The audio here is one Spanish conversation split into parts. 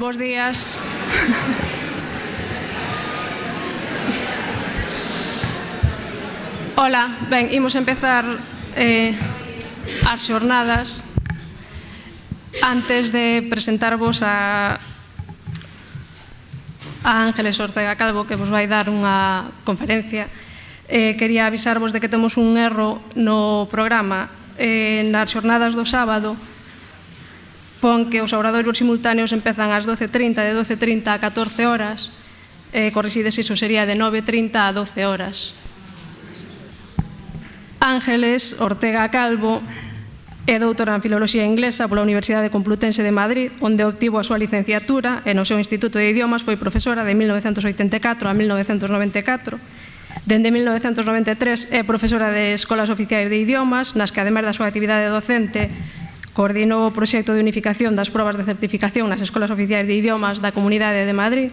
Bos días. Ola, ben, imos empezar as xornadas. Antes de presentarvos a Ángeles Ortega Calvo, que vos vai dar unha conferencia, quería avisarvos de que temos un erro no programa. Nas xornadas do sábado pon que os obradoiros simultáneos empezan ás 12:30, de 12:30 a 14 horas, corrixides, iso sería de 9:30 a 12 horas. Ángeles Ortega Calvo é doutora en Filoloxía Inglesa pola Universidade Complutense de Madrid, onde obtivo a súa licenciatura e no seu Instituto de Idiomas foi profesora de 1984 a 1994. Dende 1993 é profesora de escolas oficiais de idiomas, nas que, ademais da súa actividade docente, coordinou o proxecto de unificación das probas de certificación nas escolas oficiais de idiomas da Comunidade de Madrid.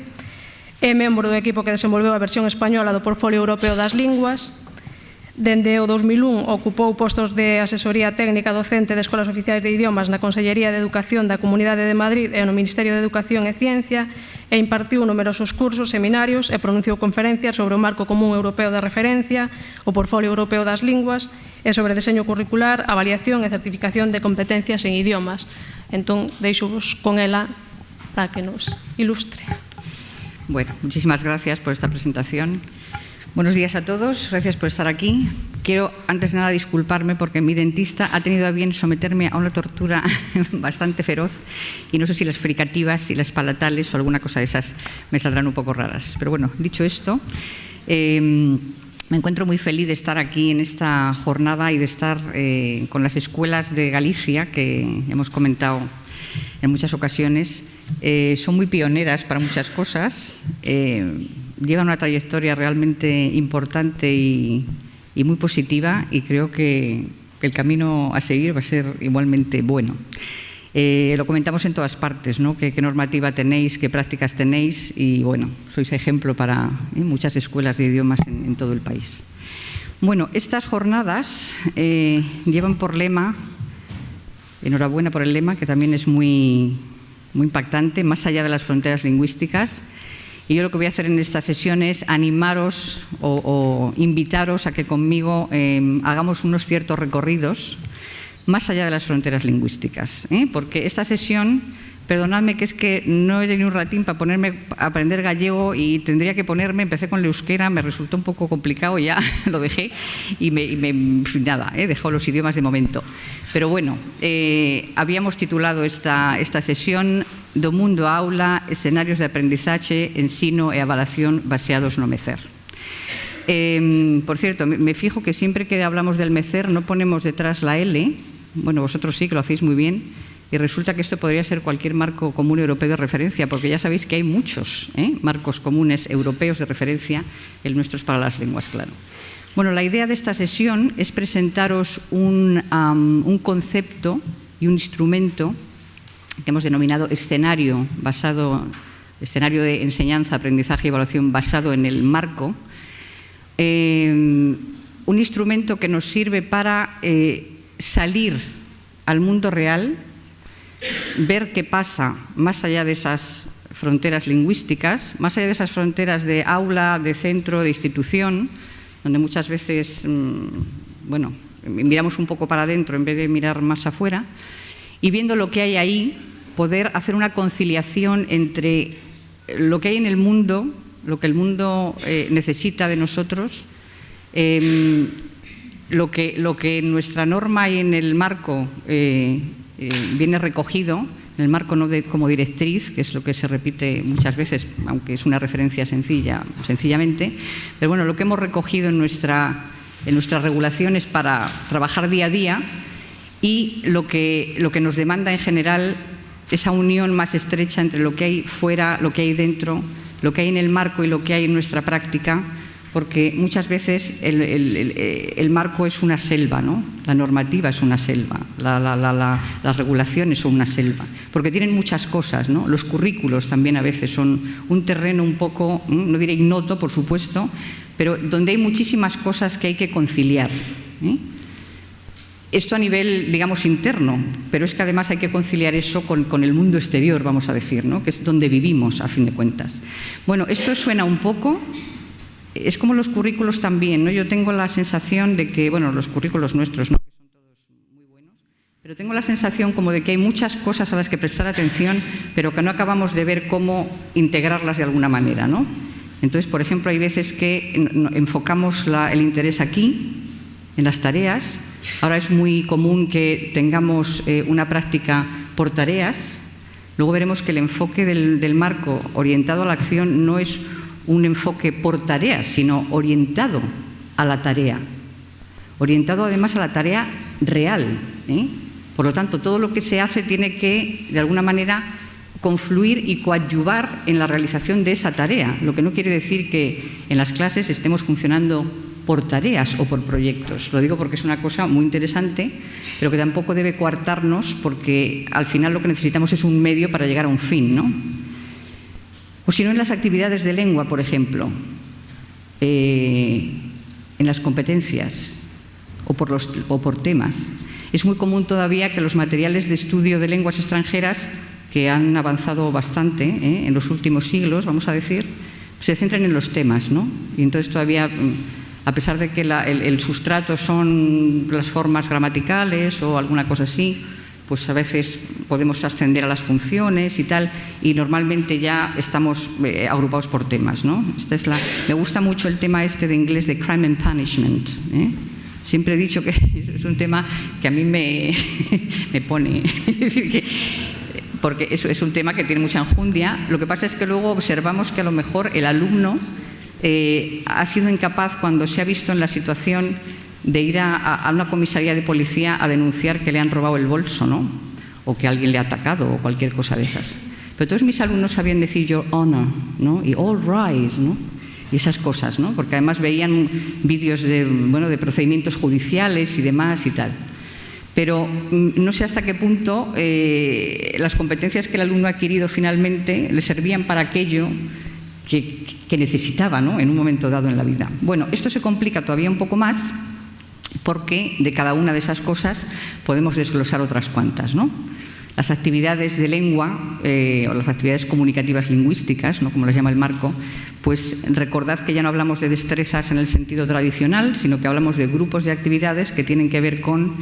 É membro do equipo que desenvolveu a versión española do Portfolio Europeo das Linguas. Dende o 2001 ocupou postos de asesoría técnica docente de escolas oficiais de idiomas na Consellería de Educación da Comunidade de Madrid e no Ministerio de Educación e Ciencia, e impartiu numerosos cursos, seminarios e pronunciou conferencias sobre o Marco Común Europeo de Referencia, o Portfolio Europeo das Linguas e sobre deseño curricular, avaliación e certificación de competencias en idiomas. Entón, deixo-vos con ela para que nos ilustre. Bueno, muchísimas gracias por esta presentación. Buenos días a todos, gracias por estar aquí. Quiero, antes de nada, disculparme porque mi dentista ha tenido a bien someterme a una tortura bastante feroz y no sé si las fricativas y las palatales o alguna cosa de esas me saldrán un poco raras. Pero bueno, dicho esto, me encuentro muy feliz de estar aquí en esta jornada y de estar con las escuelas de Galicia, que hemos comentado en muchas ocasiones. Son muy pioneras para muchas cosas, llevan una trayectoria realmente importante y muy positiva, y creo que el camino a seguir va a ser igualmente bueno. Lo comentamos en todas partes, ¿no? ¿Qué normativa tenéis, qué prácticas tenéis? Y bueno, sois ejemplo para muchas escuelas de idiomas en todo el país. Bueno, estas jornadas llevan por lema, enhorabuena por el lema, que también es muy impactante, más allá de las fronteras lingüísticas. Y yo lo que voy a hacer en esta sesión es animaros o invitaros a que conmigo hagamos unos ciertos recorridos más allá de las fronteras lingüísticas, porque esta sesión, perdonadme que es que no he tenido un ratín para ponerme a aprender gallego y tendría que ponerme, empecé con el euskera, me resultó un poco complicado, ya lo dejé y nada, he dejado los idiomas de momento. Pero bueno, habíamos titulado esta sesión Do mundo a aula, escenarios de aprendizaje, ensino e avalación baseados no mecer. Por cierto, me fijo que siempre que hablamos del mecer no ponemos detrás la L, bueno, vosotros sí que lo hacéis muy bien, y resulta que esto podría ser cualquier marco común europeo de referencia, porque ya sabéis que hay muchos marcos comunes europeos de referencia, el nuestro es para las lenguas, claro. Bueno, la idea de esta sesión es presentaros un concepto y un instrumento que hemos denominado escenario de enseñanza, aprendizaje y evaluación basado en el marco. Un instrumento que nos sirve para salir al mundo real, ver qué pasa más allá de esas fronteras lingüísticas, más allá de esas fronteras de aula, de centro, de institución, donde muchas veces, bueno, miramos un poco para adentro en vez de mirar más afuera, y viendo lo que hay ahí, poder hacer una conciliación entre lo que hay en el mundo, lo que el mundo necesita de nosotros, lo que en nuestra norma y en el marco viene recogido, en el marco no como directriz, que es lo que se repite muchas veces, aunque es una referencia sencillamente, pero bueno, lo que hemos recogido en nuestras regulaciones para trabajar día a día, y lo que nos demanda en general esa unión más estrecha entre lo que hay fuera, lo que hay dentro, lo que hay en el marco y lo que hay en nuestra práctica, porque muchas veces el marco es una selva, ¿no? La normativa es una selva, las regulaciones son una selva, porque tienen muchas cosas, ¿no? Los currículos también a veces son un terreno un poco, no diré ignoto, por supuesto, pero donde hay muchísimas cosas que hay que conciliar, Esto a nivel, digamos, interno, pero es que además hay que conciliar eso con el mundo exterior, vamos a decir, ¿no? Que es donde vivimos, a fin de cuentas. Bueno, esto suena un poco, es como los currículos también, ¿no? Yo tengo la sensación de que, bueno, los currículos nuestros, ¿no? Que son todos muy buenos, pero tengo la sensación como de que hay muchas cosas a las que prestar atención, pero que no acabamos de ver cómo integrarlas de alguna manera, ¿no? Entonces, por ejemplo, hay veces que enfocamos el interés aquí, en las tareas. Ahora es muy común que tengamos una práctica por tareas. Luego veremos que el enfoque del marco orientado a la acción no es un enfoque por tareas, sino orientado a la tarea. Orientado además a la tarea real, ¿eh? Por lo tanto, todo lo que se hace tiene que, de alguna manera, confluir y coadyuvar en la realización de esa tarea. Lo que no quiere decir que en las clases estemos funcionando por tareas o por proyectos. Lo digo porque es una cosa muy interesante, pero que tampoco debe coartarnos, porque al final lo que necesitamos es un medio para llegar a un fin, ¿no? O si no, en las actividades de lengua, por ejemplo, en las competencias o por temas. Es muy común todavía que los materiales de estudio de lenguas extranjeras, que han avanzado bastante en los últimos siglos, vamos a decir, se centren en los temas, ¿no? Y entonces todavía, a pesar de que el sustrato son las formas gramaticales o alguna cosa así, pues a veces podemos ascender a las funciones y tal, y normalmente ya estamos agrupados por temas, ¿no? Me gusta mucho el tema de inglés de crime and punishment, ¿eh? Siempre he dicho que es un tema que a mí me pone, es decir, porque eso es un tema que tiene mucha enjundia. Lo que pasa es que luego observamos que a lo mejor el alumno ha sido incapaz, cuando se ha visto en la situación de ir a una comisaría de policía a denunciar que le han robado el bolso, ¿no? O que alguien le ha atacado o cualquier cosa de esas. Pero todos mis alumnos sabían decir your honor, ¿no? Y all right, ¿no? Y esas cosas, ¿no? Porque además veían vídeos de procedimientos judiciales y demás y tal. Pero no sé hasta qué punto las competencias que el alumno ha adquirido finalmente le servían para aquello que necesitaba, ¿no? En un momento dado en la vida. Bueno, esto se complica todavía un poco más, porque de cada una de esas cosas podemos desglosar otras cuantas, ¿no? Las actividades de lengua o las actividades comunicativas lingüísticas, ¿no? Como las llama el marco, pues recordad que ya no hablamos de destrezas en el sentido tradicional, sino que hablamos de grupos de actividades que tienen que ver con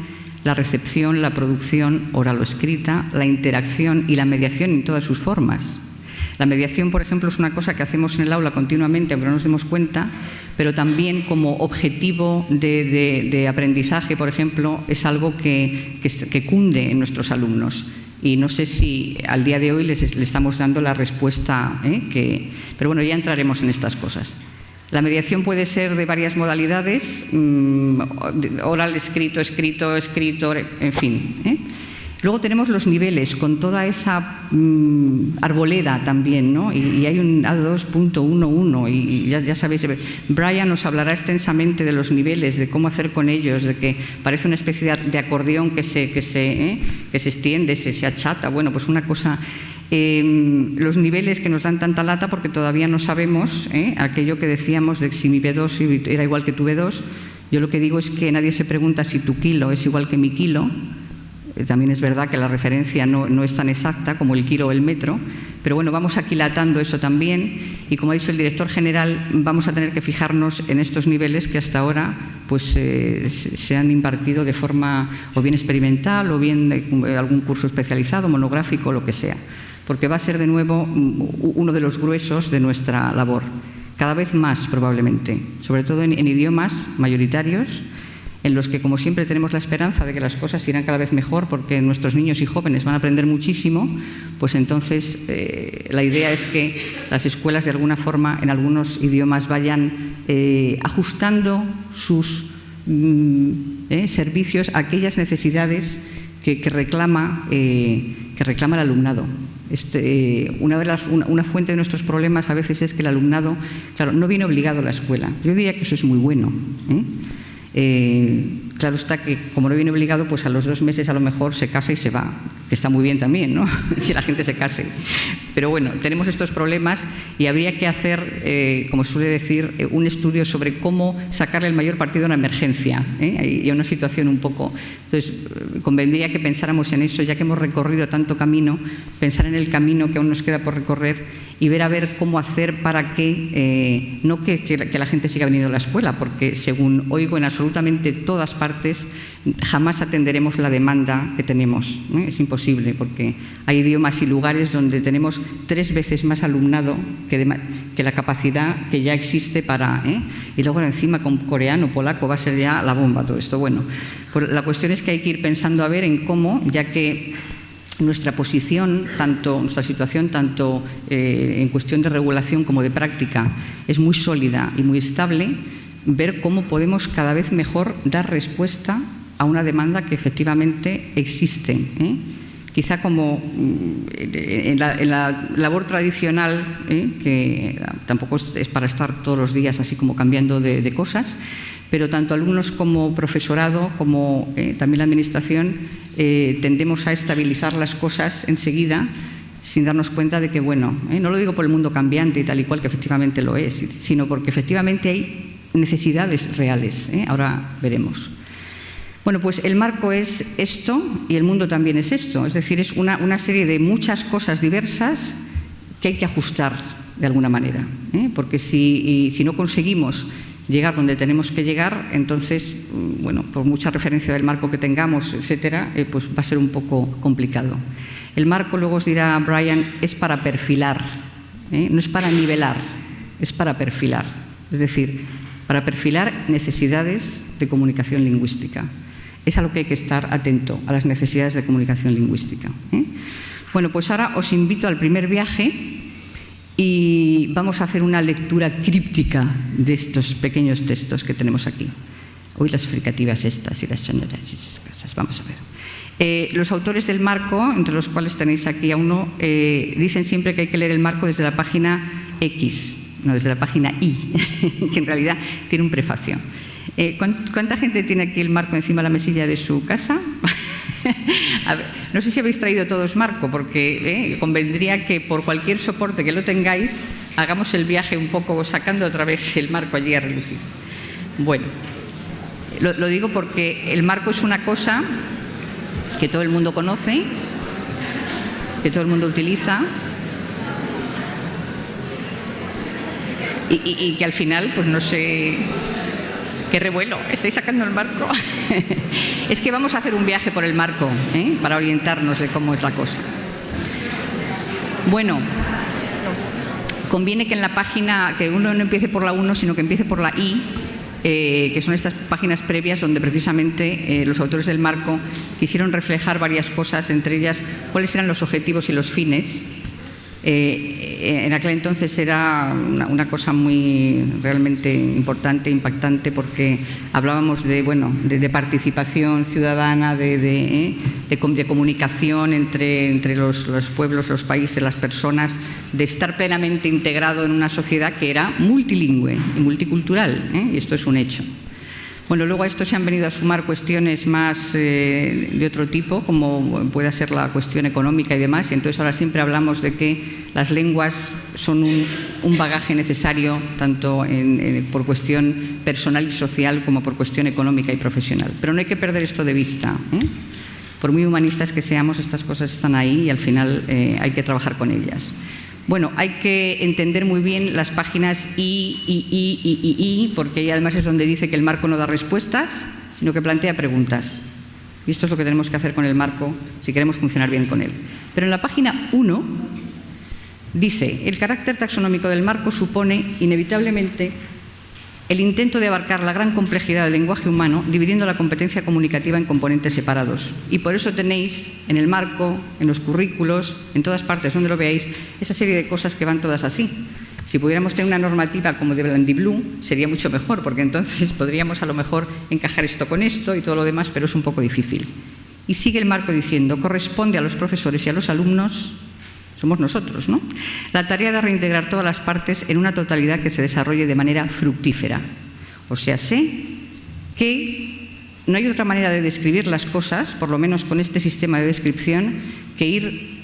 la recepción, la producción oral o escrita, la interacción y la mediación en todas sus formas. La mediación, por ejemplo, es una cosa que hacemos en el aula continuamente, aunque no nos demos cuenta, pero también como objetivo de aprendizaje, por ejemplo, es algo que cunde en nuestros alumnos. Y no sé si al día de hoy le estamos dando la respuesta, pero bueno, ya entraremos en estas cosas. La mediación puede ser de varias modalidades, oral, escrito, en fin. Luego tenemos los niveles, con toda esa arboleda también, ¿no? Y hay un A2.11 y ya sabéis, Brian nos hablará extensamente de los niveles, de cómo hacer con ellos, de que parece una especie de acordeón que se extiende, se achata, bueno, pues una cosa... los niveles que nos dan tanta lata porque todavía no sabemos aquello que decíamos de si mi B2 era igual que tu B2. Yo lo que digo es que nadie se pregunta si tu kilo es igual que mi kilo. También es verdad que la referencia no es tan exacta como el kilo o el metro, pero bueno, vamos aquilatando eso también, y como ha dicho el director general, vamos a tener que fijarnos en estos niveles que hasta ahora pues se han impartido de forma o bien experimental o bien algún curso especializado, monográfico, lo que sea, porque va a ser de nuevo uno de los gruesos de nuestra labor, cada vez más probablemente, sobre todo en idiomas mayoritarios, en los que, como siempre, tenemos la esperanza de que las cosas irán cada vez mejor porque nuestros niños y jóvenes van a aprender muchísimo, pues entonces la idea es que las escuelas, de alguna forma, en algunos idiomas vayan ajustando sus servicios a aquellas necesidades que reclama el alumnado. Una fuente de nuestros problemas a veces es que el alumnado, claro, no viene obligado a la escuela. Yo diría que eso es muy bueno, claro está que, como no viene obligado, pues a los 2 meses a lo mejor se casa y se va. que está muy bien también, ¿no? Que la gente se case. Pero bueno, tenemos estos problemas y habría que hacer, como suele decir, un estudio sobre cómo sacarle el mayor partido a una emergencia y a una situación un poco... Entonces, convendría que pensáramos en eso, ya que hemos recorrido tanto camino, pensar en el camino que aún nos queda por recorrer y ver a ver cómo hacer para que no que la gente siga viniendo a la escuela, porque según oigo en absolutamente todas partes jamás atenderemos la demanda que tenemos. Es imposible, porque hay idiomas y lugares donde tenemos 3 veces más alumnado que la capacidad que ya existe para... Y luego encima con coreano, polaco, va a ser ya la bomba todo esto. Bueno, pues la cuestión es que hay que ir pensando a ver en cómo, ya que nuestra posición, nuestra situación, tanto en cuestión de regulación como de práctica, es muy sólida y muy estable, ver cómo podemos cada vez mejor dar respuesta a una demanda que efectivamente existe. Quizá como en la labor tradicional, que tampoco es para estar todos los días así como cambiando de cosas, pero tanto alumnos como profesorado, como también la administración, tendemos a estabilizar las cosas enseguida sin darnos cuenta de que, bueno, no lo digo por el mundo cambiante y tal y cual, que efectivamente lo es, sino porque efectivamente hay necesidades reales. Ahora veremos. Bueno, pues el marco es esto y el mundo también es esto. Es decir, es una serie de muchas cosas diversas que hay que ajustar de alguna manera. Porque si no conseguimos llegar donde tenemos que llegar, entonces, bueno, por mucha referencia del marco que tengamos, etcétera, pues va a ser un poco complicado. El marco, luego os dirá Brian, es para perfilar, no es para nivelar, es para perfilar. Es decir, para perfilar necesidades de comunicación lingüística. Es a lo que hay que estar atento, a las necesidades de comunicación lingüística. Bueno, pues ahora os invito al primer viaje y vamos a hacer una lectura críptica de estos pequeños textos que tenemos aquí. Hoy las fricativas estas y las señoras y esas cosas. Vamos a ver. Los autores del marco, entre los cuales tenéis aquí a uno, dicen siempre que hay que leer el marco desde la página X, no desde la página Y, que en realidad tiene un prefacio. ¿Cuánta gente tiene aquí el marco encima de la mesilla de su casa? A ver, no sé si habéis traído todos marco, porque convendría que por cualquier soporte que lo tengáis, hagamos el viaje un poco sacando otra vez el marco allí a relucir. Bueno, lo digo porque el marco es una cosa que todo el mundo conoce, que todo el mundo utiliza, y que al final, pues no sé... ¡Qué revuelo! ¿Estáis sacando el marco? Es que vamos a hacer un viaje por el marco, para orientarnos de cómo es la cosa. Bueno, conviene que en la página, que uno no empiece por la 1, sino que empiece por la I, que son estas páginas previas donde precisamente los autores del marco quisieron reflejar varias cosas, entre ellas cuáles eran los objetivos y los fines. En aquel entonces era una cosa muy realmente importante, impactante, porque hablábamos de participación ciudadana, de comunicación entre los pueblos, los países, las personas, de estar plenamente integrado en una sociedad que era multilingüe y multicultural, y esto es un hecho. Bueno, luego a esto se han venido a sumar cuestiones más de otro tipo, como puede ser la cuestión económica y demás, y entonces ahora siempre hablamos de que las lenguas son un bagaje necesario tanto por cuestión personal y social como por cuestión económica y profesional. Pero no hay que perder esto de vista. Por muy humanistas que seamos, estas cosas están ahí y al final hay que trabajar con ellas. Bueno, hay que entender muy bien las páginas I, porque ahí además es donde dice que el marco no da respuestas, sino que plantea preguntas. Y esto es lo que tenemos que hacer con el marco si queremos funcionar bien con él. Pero en la página 1 dice: el carácter taxonómico del marco supone inevitablemente el intento de abarcar la gran complejidad del lenguaje humano, dividiendo la competencia comunicativa en componentes separados. Y por eso tenéis en el marco, en los currículos, en todas partes donde lo veáis, esa serie de cosas que van todas así. Si pudiéramos tener una normativa como de Blandy-Blue, sería mucho mejor, porque entonces podríamos a lo mejor encajar esto con esto y todo lo demás, pero es un poco difícil. Y sigue el marco diciendo: corresponde a los profesores y a los alumnos, somos nosotros, ¿no?, la tarea de reintegrar todas las partes en una totalidad que se desarrolle de manera fructífera. O sea, sé que no hay otra manera de describir las cosas, por lo menos con este sistema de descripción, que ir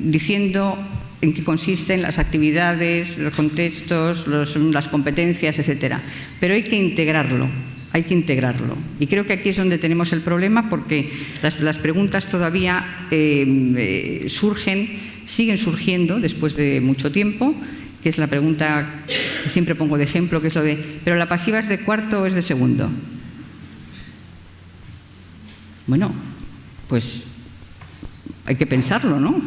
diciendo en qué consisten las actividades, los contextos, las competencias, etcétera. Pero hay que integrarlo. Hay que integrarlo. Y creo que aquí es donde tenemos el problema, porque las preguntas todavía siguen surgiendo después de mucho tiempo, que es la pregunta que siempre pongo de ejemplo, que es lo de, ¿pero la pasiva es de cuarto o es de segundo? Bueno, pues hay que pensarlo, ¿no?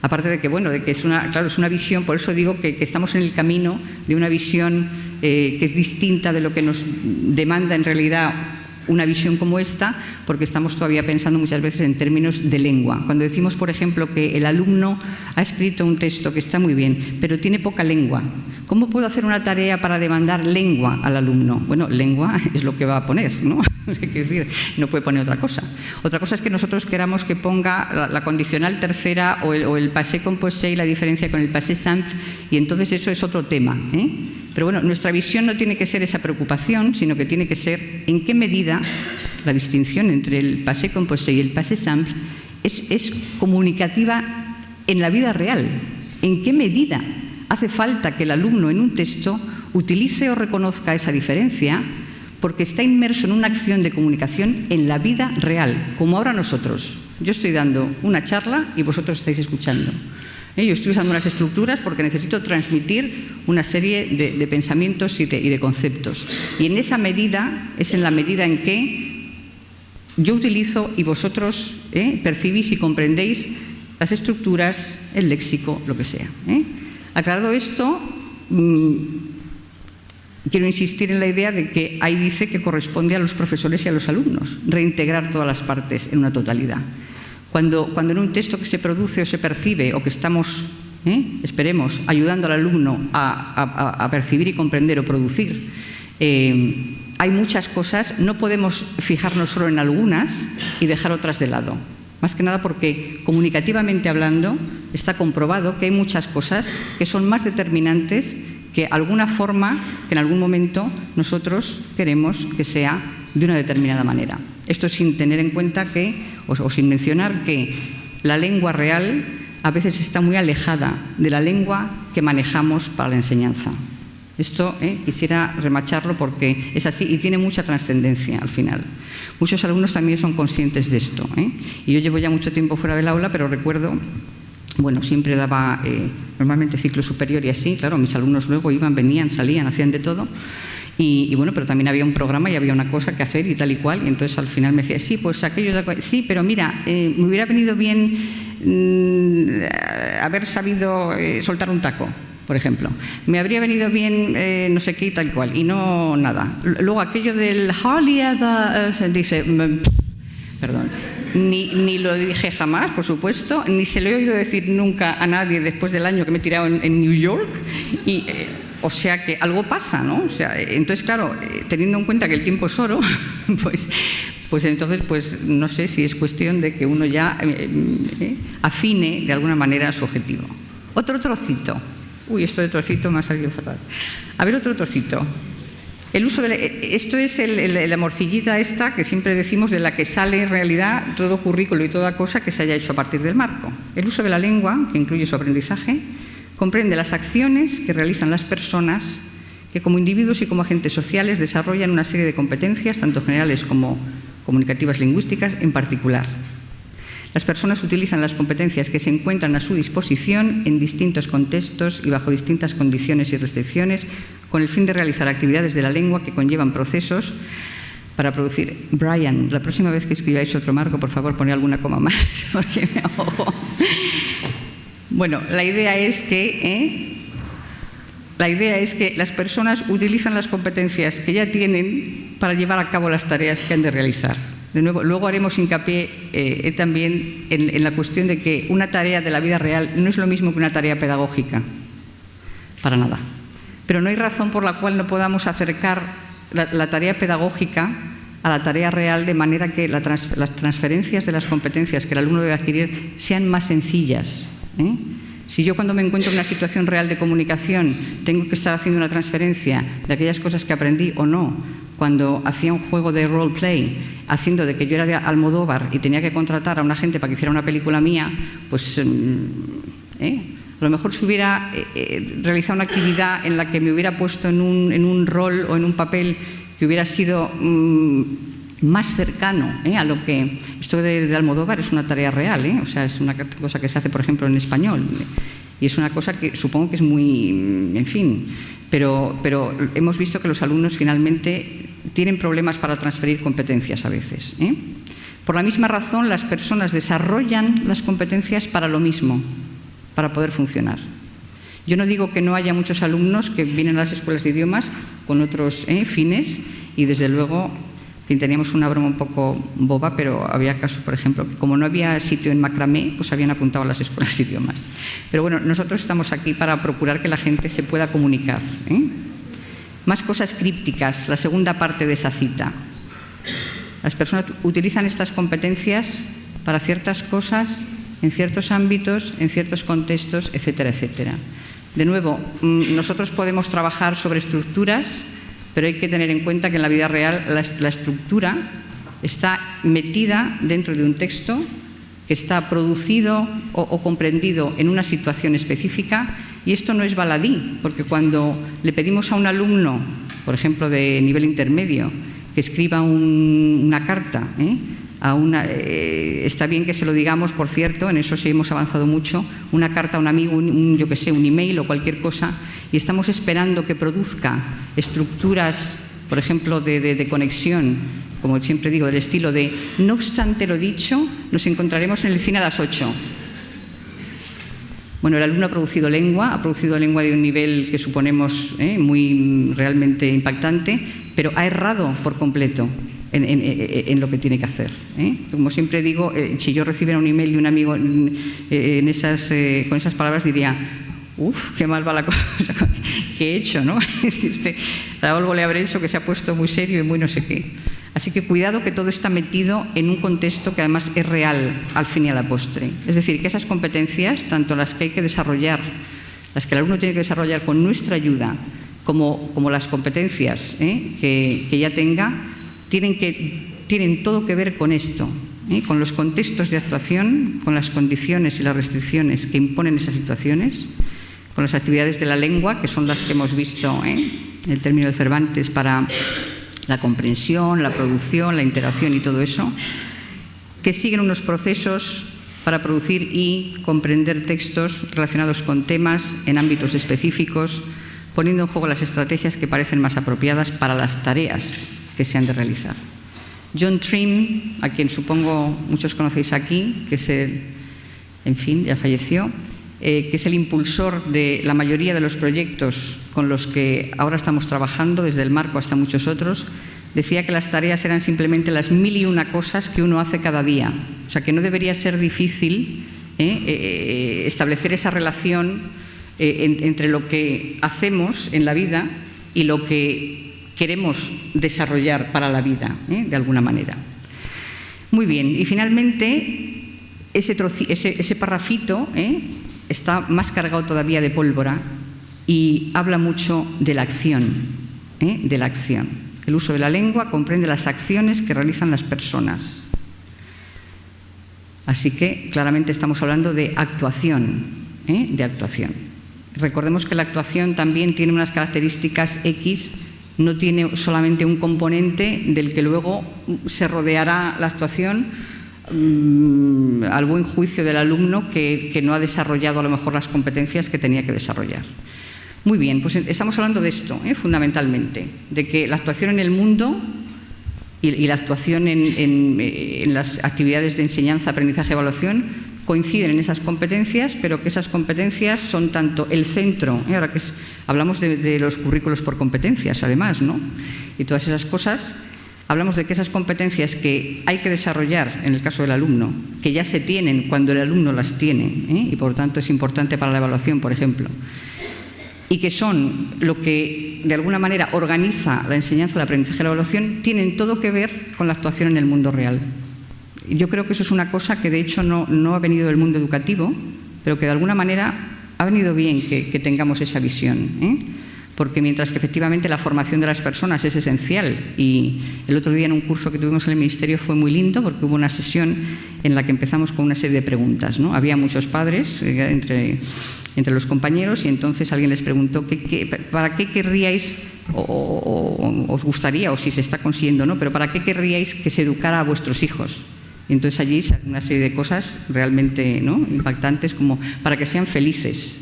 Aparte de que, bueno, de que es una visión, por eso digo que estamos en el camino de una visión que es distinta de lo que nos demanda en realidad una visión como esta, porque estamos todavía pensando muchas veces en términos de lengua. Cuando decimos, por ejemplo, que el alumno ha escrito un texto que está muy bien, pero tiene poca lengua, ¿cómo puedo hacer una tarea para demandar lengua al alumno? Bueno, lengua es lo que va a poner, ¿no? Es decir, no puede poner otra cosa. Otra cosa es que nosotros queramos que ponga la condicional tercera o el passé composé y la diferencia con el passé simple, y entonces eso es otro tema, ¿eh? Pero bueno, nuestra visión no tiene que ser esa preocupación, sino que tiene que ser en qué medida la distinción entre el passé composé y el passé simple es comunicativa en la vida real. ¿En qué medida hace falta que el alumno en un texto utilice o reconozca esa diferencia porque está inmerso en una acción de comunicación en la vida real, como ahora nosotros? Yo estoy dando una charla y vosotros estáis escuchando. Yo estoy usando unas estructuras porque necesito transmitir una serie de pensamientos y de conceptos. Y en esa medida es en la medida en que yo utilizo y vosotros percibís y comprendéis las estructuras, el léxico, lo que sea. Aclarado esto, quiero insistir en la idea de que ahí dice que corresponde a los profesores y a los alumnos reintegrar todas las partes en una totalidad. Cuando en un texto que se produce o se percibe o que estamos, esperemos, ayudando al alumno a percibir y comprender o producir, hay muchas cosas, no podemos fijarnos solo en algunas y dejar otras de lado. Más que nada porque comunicativamente hablando está comprobado que hay muchas cosas que son más determinantes que alguna forma que en algún momento nosotros queremos que sea de una determinada manera. Esto sin tener en cuenta o sin mencionar que la lengua real a veces está muy alejada de la lengua que manejamos para la enseñanza. Esto quisiera remacharlo porque es así y tiene mucha trascendencia al final. Muchos alumnos también son conscientes de esto. Y yo llevo ya mucho tiempo fuera del aula, pero recuerdo, bueno, siempre daba normalmente ciclo superior y así, claro, mis alumnos luego iban, venían, salían, hacían de todo. Y bueno, pero también había un programa y había una cosa que hacer y tal y cual, y entonces al final me decía, sí, pues aquello, sí, pero mira, me hubiera venido bien haber sabido soltar un taco, por ejemplo. Me habría venido bien no sé qué y tal y cual, y no nada. Luego aquello del hardly ever, dice, perdón, ni lo dije jamás, por supuesto, ni se lo he oído decir nunca a nadie después del año que me he tirado en New York, y... o sea que algo pasa, ¿no? O sea, entonces, claro, teniendo en cuenta que el tiempo es oro, pues entonces, pues no sé si es cuestión de que uno ya afine de alguna manera su objetivo. Otro trocito. Uy, esto de trocito me ha salido fatal. A ver, otro trocito. El uso esto es la morcillita esta que siempre decimos de la que sale en realidad todo currículo y toda cosa que se haya hecho a partir del marco. El uso de la lengua, que incluye su aprendizaje, comprende las acciones que realizan las personas que como individuos y como agentes sociales desarrollan una serie de competencias, tanto generales como comunicativas lingüísticas en particular. Las personas utilizan las competencias que se encuentran a su disposición en distintos contextos y bajo distintas condiciones y restricciones con el fin de realizar actividades de la lengua que conllevan procesos para producir. Brian, la próxima vez que escribáis otro marco, por favor, poned alguna coma más, porque me ahogo. Bueno, la idea es que las personas utilizan las competencias que ya tienen para llevar a cabo las tareas que han de realizar. De nuevo, luego haremos hincapié también en la cuestión de que una tarea de la vida real no es lo mismo que una tarea pedagógica, para nada. Pero no hay razón por la cual no podamos acercar la tarea pedagógica a la tarea real de manera que las transferencias de las competencias que el alumno debe adquirir sean más sencillas. Si yo cuando me encuentro en una situación real de comunicación tengo que estar haciendo una transferencia de aquellas cosas que aprendí o no, cuando hacía un juego de roleplay, haciendo de que yo era de Almodóvar y tenía que contratar a una gente para que hiciera una película mía, pues a lo mejor si hubiera realizado una actividad en la que me hubiera puesto en un rol o en un papel que hubiera sido más cercano a lo que... Esto de Almodóvar es una tarea real, o sea, es una cosa que se hace, por ejemplo, en español. Y es una cosa que supongo que es muy... En fin, pero hemos visto que los alumnos finalmente tienen problemas para transferir competencias a veces. Por la misma razón, las personas desarrollan las competencias para lo mismo, para poder funcionar. Yo no digo que no haya muchos alumnos que vienen a las escuelas de idiomas con otros fines y, desde luego, teníamos una broma un poco boba, pero había casos, por ejemplo, que como no había sitio en macramé, pues habían apuntado a las escuelas de idiomas. Pero bueno, nosotros estamos aquí para procurar que la gente se pueda comunicar. Más cosas crípticas, la segunda parte de esa cita. Las personas utilizan estas competencias para ciertas cosas, en ciertos ámbitos, en ciertos contextos, etcétera, etcétera. De nuevo, nosotros podemos trabajar sobre estructuras, pero hay que tener en cuenta que en la vida real la estructura está metida dentro de un texto que está producido o comprendido en una situación específica, y esto no es baladí, porque cuando le pedimos a un alumno, por ejemplo, de nivel intermedio, que escriba una carta, está bien que se lo digamos, por cierto, en eso sí hemos avanzado mucho, una carta a un amigo, yo que sé, un email o cualquier cosa, y estamos esperando que produzca estructuras, por ejemplo, de conexión, como siempre digo, del estilo de no obstante lo dicho, nos encontraremos en el cine a las 8. Bueno, el alumno ha producido lengua de un nivel que suponemos muy realmente impactante, pero ha errado por completo en lo que tiene que hacer. Como siempre digo, si yo recibiera un email de un amigo con esas palabras, diría: ¡uf, qué mal va la cosa que he hecho, ¿no? A algo le habré hecho que se ha puesto muy serio y muy no sé qué. Así que cuidado, que todo está metido en un contexto que además es real al fin y a la postre. Es decir, que esas competencias, tanto las que hay que desarrollar, las que el alumno tiene que desarrollar con nuestra ayuda, como las competencias que ya tenga, tienen todo que ver con esto, con los contextos de actuación, con las condiciones y las restricciones que imponen esas situaciones, con las actividades de la lengua, que son las que hemos visto el término de Cervantes para la comprensión, la producción, la interacción y todo eso, que siguen unos procesos para producir y comprender textos relacionados con temas en ámbitos específicos, poniendo en juego las estrategias que parecen más apropiadas para las tareas que se han de realizar. John Trim, a quien supongo muchos conocéis aquí, que es ya falleció, que es el impulsor de la mayoría de los proyectos con los que ahora estamos trabajando, desde el marco hasta muchos otros, decía que las tareas eran simplemente las 1001 cosas que uno hace cada día. O sea, que no debería ser difícil establecer esa relación entre lo que hacemos en la vida y lo que queremos desarrollar para la vida, de alguna manera. Muy bien, y finalmente ese parrafito está más cargado todavía de pólvora y habla mucho de la acción, de la acción. El uso de la lengua comprende las acciones que realizan las personas. Así que claramente estamos hablando de actuación, de actuación. Recordemos que la actuación también tiene unas características X, no tiene solamente un componente del que luego se rodeará la actuación al buen juicio del alumno que no ha desarrollado a lo mejor las competencias que tenía que desarrollar. Muy bien, pues estamos hablando de esto, fundamentalmente, de que la actuación en el mundo y la actuación en las actividades de enseñanza, aprendizaje y evaluación coinciden en esas competencias, pero que esas competencias son tanto el centro, ahora que hablamos de los currículos por competencias, además, ¿no? Y todas esas cosas, hablamos de que esas competencias que hay que desarrollar en el caso del alumno, que ya se tienen cuando el alumno las tiene, y por tanto es importante para la evaluación, por ejemplo, y que son lo que de alguna manera organiza la enseñanza, el aprendizaje y la evaluación, tienen todo que ver con la actuación en el mundo real. Yo creo que eso es una cosa que de hecho no ha venido del mundo educativo, pero que de alguna manera ha venido bien que tengamos esa visión, porque mientras que efectivamente la formación de las personas es esencial, y el otro día en un curso que tuvimos en el Ministerio fue muy lindo porque hubo una sesión en la que empezamos con una serie de preguntas, ¿no? Había muchos padres entre los compañeros y entonces alguien les preguntó ¿para qué querríais o os gustaría, o si se está consiguiendo, ¿no? Pero ¿para qué querríais que se educara a vuestros hijos? Y entonces allí salen una serie de cosas realmente, ¿no?, impactantes, como para que sean felices,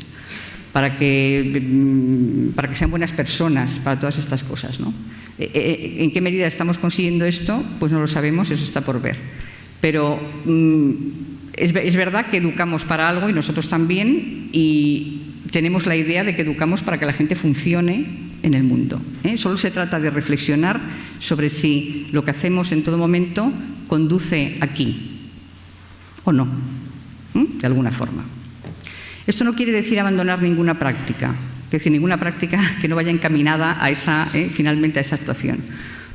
para que sean buenas personas, para todas estas cosas, ¿no? ¿En qué medida estamos consiguiendo esto? Pues no lo sabemos, eso está por ver. Pero es verdad que educamos para algo, y nosotros también, y tenemos la idea de que educamos para que la gente funcione en el mundo, ¿eh? Solo se trata de reflexionar sobre si lo que hacemos en todo momento conduce aquí o no, de alguna forma. Esto no quiere decir abandonar ninguna práctica, es decir, ninguna práctica que no vaya encaminada a finalmente a esa actuación.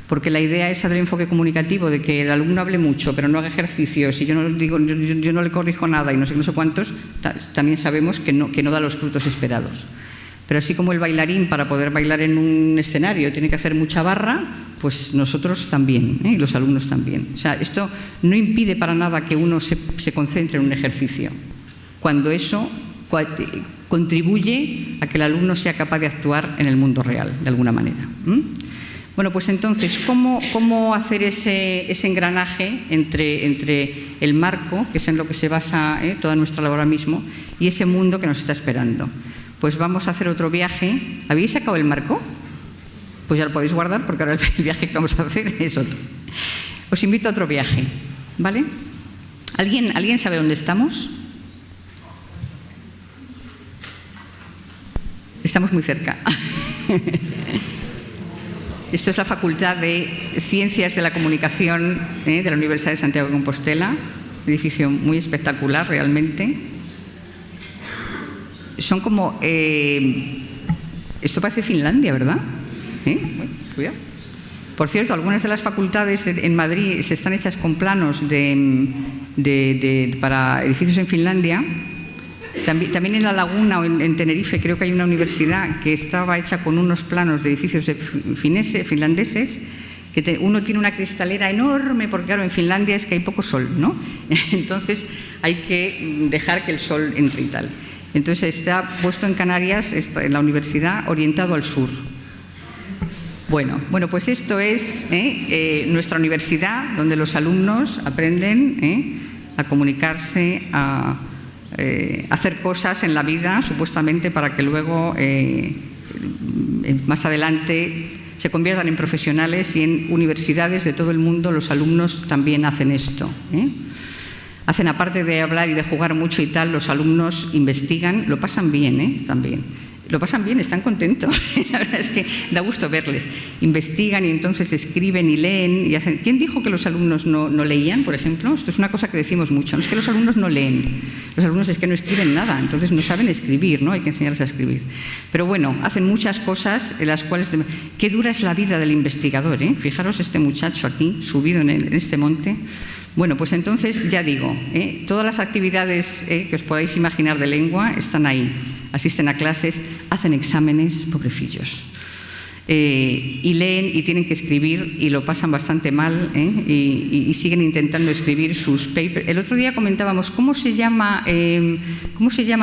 Porque la idea esa del enfoque comunicativo, de que el alumno hable mucho pero no haga ejercicios y yo no le corrijo nada y no sé cuántos, también sabemos que no da los frutos esperados. Pero así como el bailarín, para poder bailar en un escenario, tiene que hacer mucha barra, pues nosotros también, y los alumnos también. O sea, esto no impide para nada que uno se concentre en un ejercicio, cuando eso contribuye a que el alumno sea capaz de actuar en el mundo real, de alguna manera. Bueno, pues entonces, ¿cómo hacer ese engranaje entre el marco, que es en lo que se basa toda nuestra labor ahora mismo, y ese mundo que nos está esperando? Pues vamos a hacer otro viaje. ¿Habéis sacado el marco? Pues ya lo podéis guardar, porque ahora el viaje que vamos a hacer es otro. Os invito a otro viaje, ¿vale? ¿Alguien sabe dónde estamos? Estamos muy cerca. Esto es la Facultad de Ciencias de la Comunicación de la Universidad de Santiago de Compostela, un edificio muy espectacular realmente. Son como... esto parece Finlandia, ¿verdad? Bueno, cuidado. Por cierto, algunas de las facultades en Madrid están hechas con planos para edificios en Finlandia. También en La Laguna o en Tenerife creo que hay una universidad que estaba hecha con unos planos de edificios finlandeses, que uno tiene una cristalera enorme, porque claro, en Finlandia es que hay poco sol, ¿no? Entonces hay que dejar que el sol entre y tal. Entonces está puesto en Canarias, en la universidad, orientado al sur. Bueno, pues esto es nuestra universidad, donde los alumnos aprenden a comunicarse, a hacer cosas en la vida, supuestamente para que luego, más adelante, se conviertan en profesionales, y en universidades de todo el mundo los alumnos también hacen esto. Hacen, aparte de hablar y de jugar mucho y tal, los alumnos investigan, lo pasan bien, también. Lo pasan bien, están contentos. La verdad es que da gusto verles. Investigan y entonces escriben y leen y hacen... ¿Quién dijo que los alumnos no leían, por ejemplo? Esto es una cosa que decimos mucho. No es que los alumnos no leen. Los alumnos es que no escriben nada, entonces no saben escribir, ¿no? Hay que enseñarles a escribir. Pero bueno, hacen muchas cosas en las cuales... Qué dura es la vida del investigador, ¿eh? Fijaros este muchacho aquí, subido en este monte. Bueno, pues entonces, ya digo, todas las actividades que os podáis imaginar de lengua están ahí. Asisten a clases, hacen exámenes, pobrecillos. Y leen y tienen que escribir y lo pasan bastante mal, y siguen intentando escribir sus papers. El otro día comentábamos cómo se llaman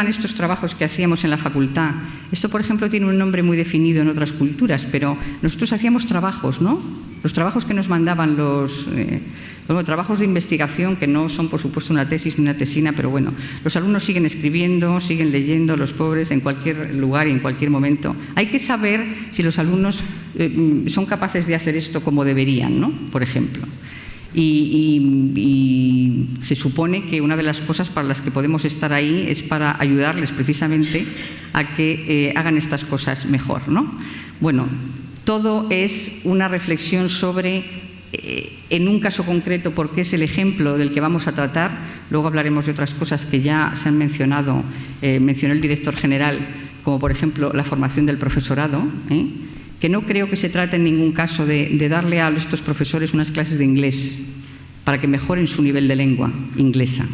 estos trabajos que hacíamos en la facultad. Esto, por ejemplo, tiene un nombre muy definido en otras culturas, pero nosotros hacíamos trabajos, ¿no? Los trabajos que nos mandaban trabajos de investigación, que no son, por supuesto, una tesis ni una tesina, pero bueno, los alumnos siguen escribiendo, siguen leyendo, los pobres, en cualquier lugar y en cualquier momento. Hay que saber si los alumnos son capaces de hacer esto como deberían, ¿no? Por ejemplo. Y se supone que una de las cosas para las que podemos estar ahí es para ayudarles precisamente a que hagan estas cosas mejor, ¿no? Bueno, todo es una reflexión sobre, en un caso concreto, porque es el ejemplo del que vamos a tratar. Luego hablaremos de otras cosas que ya se han mencionado, mencionó el director general, como por ejemplo la formación del profesorado, que no creo que se trate en ningún caso de darle a estos profesores unas clases de inglés para que mejoren su nivel de lengua inglesa.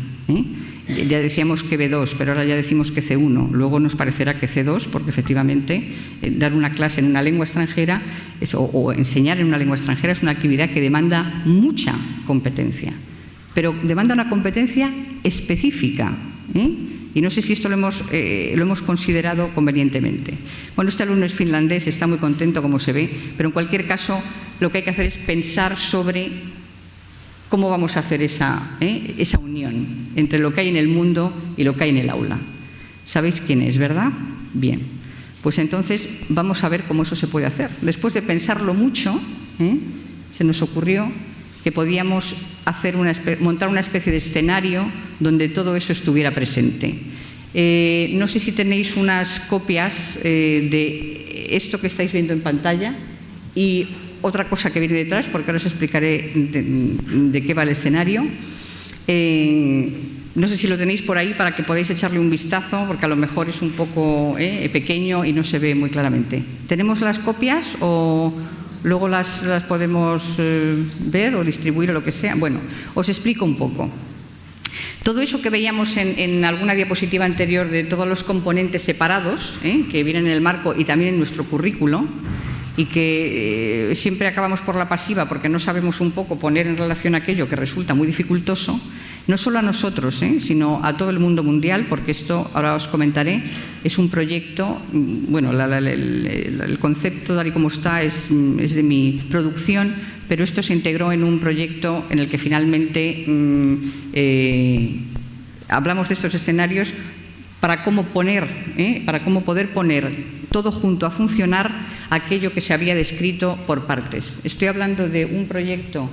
Ya decíamos que B2, pero ahora ya decimos que C1. Luego nos parecerá que C2, porque efectivamente dar una clase en una lengua extranjera o enseñar en una lengua extranjera es una actividad que demanda mucha competencia, pero demanda una competencia específica, y no sé si esto lo hemos considerado convenientemente. Bueno, este alumno es finlandés, está muy contento como se ve, pero en cualquier caso lo que hay que hacer es pensar sobre cómo vamos a hacer esa unión entre lo que hay en el mundo y lo que hay en el aula. ¿Sabéis quién es, verdad? Bien, pues entonces vamos a ver cómo eso se puede hacer. Después de pensarlo mucho, se nos ocurrió que podíamos montar una especie de escenario donde todo eso estuviera presente. No sé si tenéis unas copias de esto que estáis viendo en pantalla y otra cosa que viene detrás, porque ahora os explicaré de qué va el escenario. No sé si lo tenéis por ahí para que podáis echarle un vistazo, porque a lo mejor es un poco pequeño y no se ve muy claramente. ¿Tenemos las copias o luego las podemos ver o distribuir o lo que sea? Bueno, os explico un poco. Todo eso que veíamos en alguna diapositiva anterior de todos los componentes separados que vienen en el marco y también en nuestro currículo, y que siempre acabamos por la pasiva porque no sabemos un poco poner en relación aquello que resulta muy dificultoso, no solo a nosotros, sino a todo el mundo mundial, porque esto, ahora os comentaré, es un proyecto, bueno, el concepto tal y como está es de mi producción, pero esto se integró en un proyecto en el que finalmente hablamos de estos escenarios para cómo poder poner todo junto a funcionar aquello que se había descrito por partes. Estoy hablando de un proyecto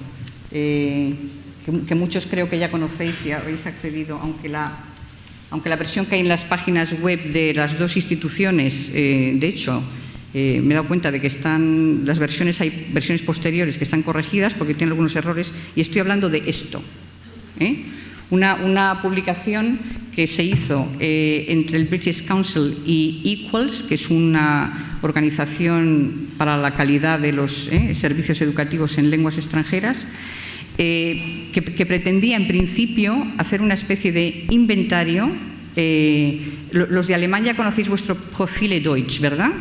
que muchos creo que ya conocéis y habéis accedido, aunque la versión que hay en las páginas web de las dos instituciones, de hecho, me he dado cuenta de que hay versiones posteriores que están corregidas porque tienen algunos errores, y estoy hablando de esto. Una publicación que se hizo entre el British Council y Equals, que es una organización para la calidad de los servicios educativos en lenguas extranjeras, que pretendía en principio hacer una especie de inventario. Los de alemán ya conocéis vuestro Profile Deutsch, ¿verdad?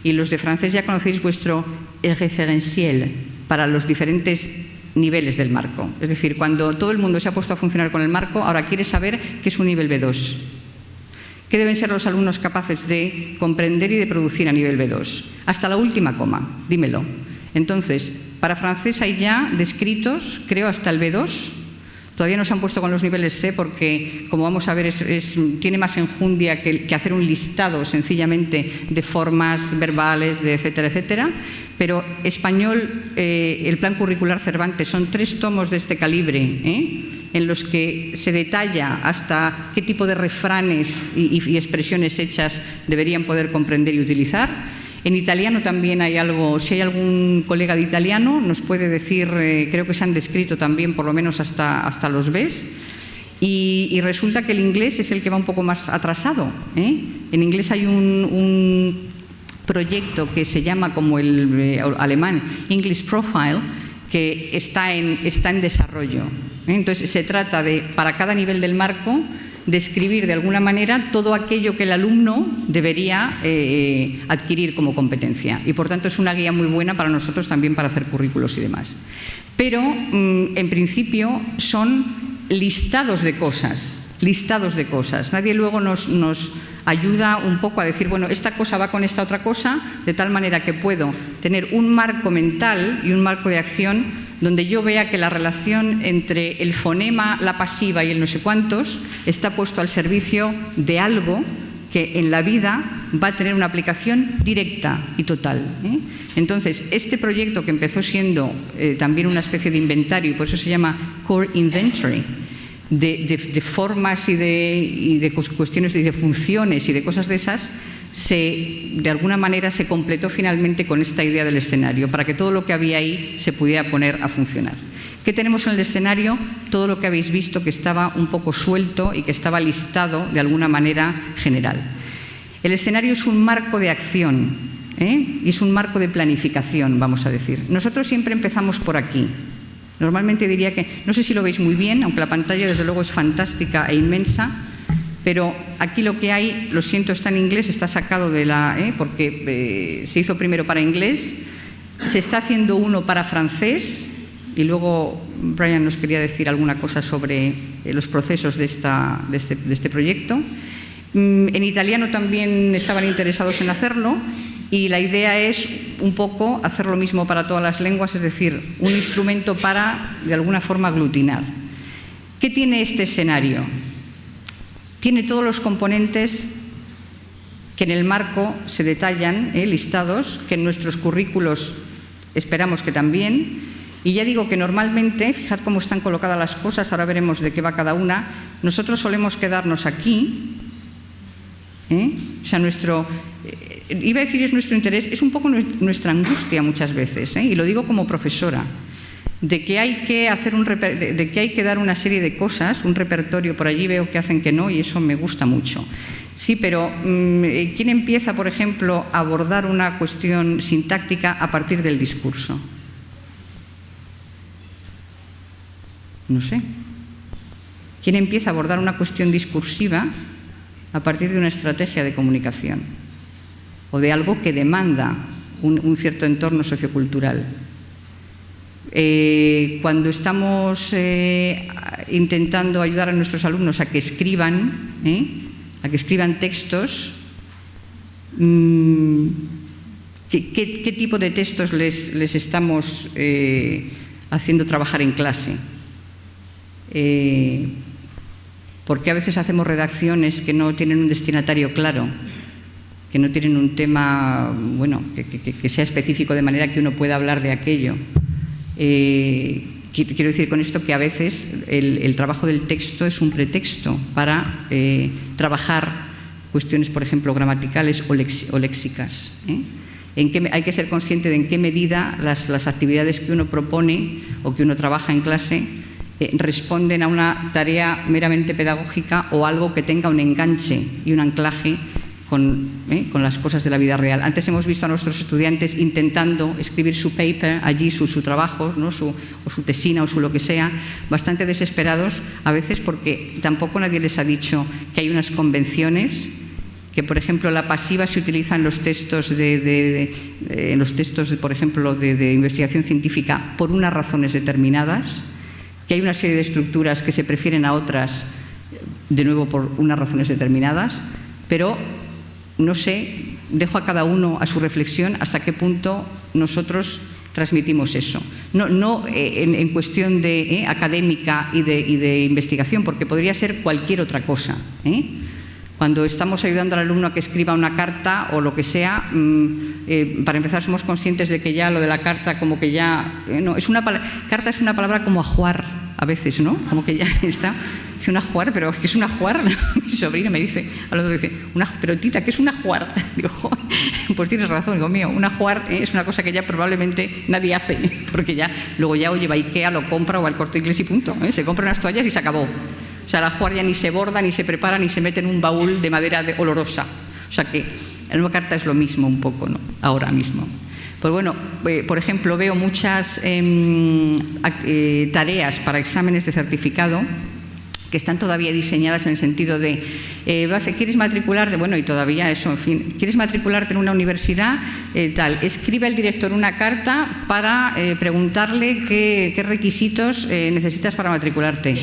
Y los de francés ya conocéis vuestro Referentiel para los diferentes niveles del marco. Es decir, cuando todo el mundo se ha puesto a funcionar con el marco, ahora quiere saber qué es un nivel B2. ¿Qué deben ser los alumnos capaces de comprender y de producir a nivel B2? Hasta la última coma, dímelo. Entonces, para francés hay ya descritos, creo, hasta el B2. Todavía no se han puesto con los niveles C porque, como vamos a ver, tiene más enjundia que hacer un listado sencillamente de formas verbales, de etcétera, etcétera. Pero español, el plan curricular Cervantes, son 3 tomos de este calibre, en los que se detalla hasta qué tipo de refranes y expresiones hechas deberían poder comprender y utilizar. En italiano también hay algo. Si hay algún colega de italiano, nos puede decir, creo que se han descrito también por lo menos hasta los Bs. Y resulta que el inglés es el que va un poco más atrasado. En inglés hay un proyecto que se llama, como el alemán, English Profile, que está en desarrollo. Entonces se trata de, para cada nivel del marco, describir de alguna manera todo aquello que el alumno debería adquirir como competencia, y por tanto es una guía muy buena para nosotros también para hacer currículos y demás. Pero en principio son listados de cosas. Nadie luego nos ayuda un poco a decir, bueno, esta cosa va con esta otra cosa, de tal manera que puedo tener un marco mental y un marco de acción donde yo vea que la relación entre el fonema, la pasiva y el no sé cuántos está puesto al servicio de algo que en la vida va a tener una aplicación directa y total. Entonces, este proyecto, que empezó siendo también una especie de inventario, y por eso se llama Core Inventory, de formas y de cuestiones y de funciones y de cosas de esas, de alguna manera se completó finalmente con esta idea del escenario, para que todo lo que había ahí se pudiera poner a funcionar. ¿Qué tenemos en el escenario? Todo lo que habéis visto, que estaba un poco suelto y que estaba listado de alguna manera general. El escenario es un marco de acción, y es un marco de planificación, vamos a decir. Nosotros siempre empezamos por aquí. Normalmente diría que, no sé si lo veis muy bien, aunque la pantalla desde luego es fantástica e inmensa, pero aquí lo que hay, lo siento, está en inglés, está sacado de la... porque se hizo primero para inglés, se está haciendo uno para francés, y luego Brian nos quería decir alguna cosa sobre los procesos de este proyecto. En italiano también estaban interesados en hacerlo, y la idea es un poco hacer lo mismo para todas las lenguas, es decir, un instrumento para, de alguna forma, aglutinar. ¿Qué tiene este escenario? Tiene todos los componentes que en el marco se detallan, listados, que en nuestros currículos esperamos que también. Y ya digo que normalmente, fijad cómo están colocadas las cosas, ahora veremos de qué va cada una, nosotros solemos quedarnos aquí, o sea, iba a decir es nuestro interés, es un poco nuestra angustia muchas veces, y lo digo como profesora, de que hay que dar una serie de cosas, un repertorio, por allí veo que hacen que no, y eso me gusta mucho. Sí, pero ¿quién empieza, por ejemplo, a abordar una cuestión sintáctica a partir del discurso? No sé. ¿Quién empieza a abordar una cuestión discursiva a partir de una estrategia de comunicación? O de algo que demanda un cierto entorno sociocultural. Cuando estamos intentando ayudar a nuestros alumnos a que escriban textos, ¿qué tipo de textos les estamos haciendo trabajar en clase? Porque a veces hacemos redacciones que no tienen un destinatario claro, que no tienen un tema, bueno, que sea específico de manera que uno pueda hablar de aquello. Quiero decir con esto que a veces el trabajo del texto es un pretexto para trabajar cuestiones, por ejemplo, gramaticales o léxicas. Hay que ser consciente de en qué medida las actividades que uno propone o que uno trabaja en clase responden a una tarea meramente pedagógica o algo que tenga un enganche y un anclaje con las cosas de la vida real. Antes hemos visto a nuestros estudiantes intentando escribir su paper, allí su trabajo, ¿no? o su tesina o su lo que sea, bastante desesperados a veces porque tampoco nadie les ha dicho que hay unas convenciones, que por ejemplo la pasiva se utiliza en los textos por ejemplo de investigación científica por unas razones determinadas, que hay una serie de estructuras que se prefieren a otras, de nuevo por unas razones determinadas, pero no sé, dejo a cada uno a su reflexión hasta qué punto nosotros transmitimos eso. No en cuestión de académica y de investigación, porque podría ser cualquier otra cosa. Cuando estamos ayudando al alumno a que escriba una carta o lo que sea, para empezar somos conscientes de que ya lo de la carta como que ya... carta es una palabra como ajuar a veces, ¿no? Como que ya está... Dice un ajuar, pero ¿qué es un ajuar? Mi sobrino me dice, pero tita, ¿qué es un ajuar? Digo, joder, pues tienes razón, digo, mío, un ajuar es una cosa que ya probablemente nadie hace, porque ya luego ya o lleva a Ikea, lo compra o al Corte Inglés y punto, se compra unas toallas y se acabó. O sea, el ajuar ya ni se borda, ni se prepara, ni se mete en un baúl de madera olorosa. O sea que en una carta es lo mismo un poco, ¿no? Ahora mismo. Pues bueno, por ejemplo, veo muchas tareas para exámenes de certificado que están todavía diseñadas en el sentido de ¿quieres matricularte? Bueno, y todavía eso, en fin, ¿quieres matricularte en una universidad? Escribe al director una carta para preguntarle qué requisitos necesitas para matricularte.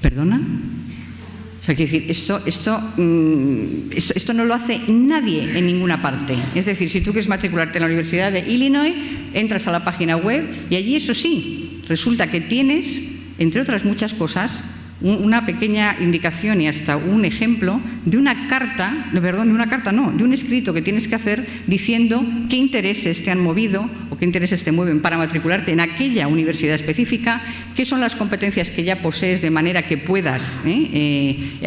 ¿Perdona? O sea, quiero decir, esto no lo hace nadie en ninguna parte. Es decir, si tú quieres matricularte en la Universidad de Illinois, entras a la página web y allí, eso sí, resulta que tienes, entre otras muchas cosas, una pequeña indicación y hasta un ejemplo de un escrito que tienes que hacer diciendo qué intereses te han movido o qué intereses te mueven para matricularte en aquella universidad específica, qué son las competencias que ya posees de manera que puedas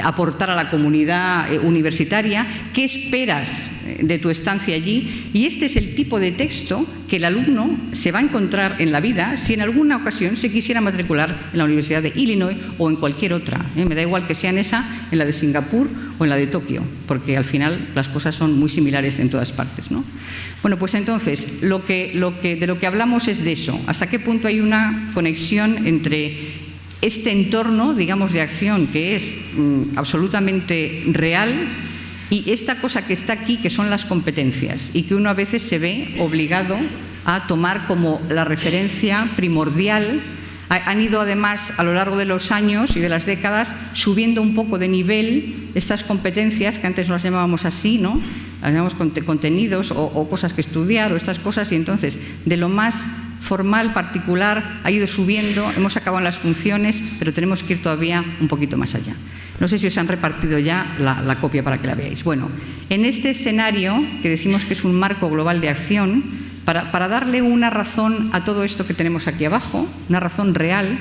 aportar a la comunidad universitaria, qué esperas de tu estancia allí, y este es el tipo de texto que el alumno se va a encontrar en la vida si en alguna ocasión se quisiera matricular en la Universidad de Illinois o en cualquier otra. Me da igual que sea en esa, en la de Singapur o en la de Tokio, porque al final las cosas son muy similares en todas partes, ¿no? Bueno, pues entonces, de lo que hablamos es de eso. ¿Hasta qué punto hay una conexión entre este entorno, digamos, de acción que es absolutamente real y esta cosa que está aquí, que son las competencias, y que uno a veces se ve obligado a tomar como la referencia primordial? Han ido además a lo largo de los años y de las décadas subiendo un poco de nivel estas competencias, que antes no las llamábamos así, ¿no? Las llamamos contenidos o cosas que estudiar o estas cosas, y entonces de lo más formal, particular, ha ido subiendo, hemos acabado en las funciones, pero tenemos que ir todavía un poquito más allá. No sé si os han repartido ya la copia para que la veáis. Bueno, en este escenario, que decimos que es un marco global de acción, para darle una razón a todo esto que tenemos aquí abajo, una razón real,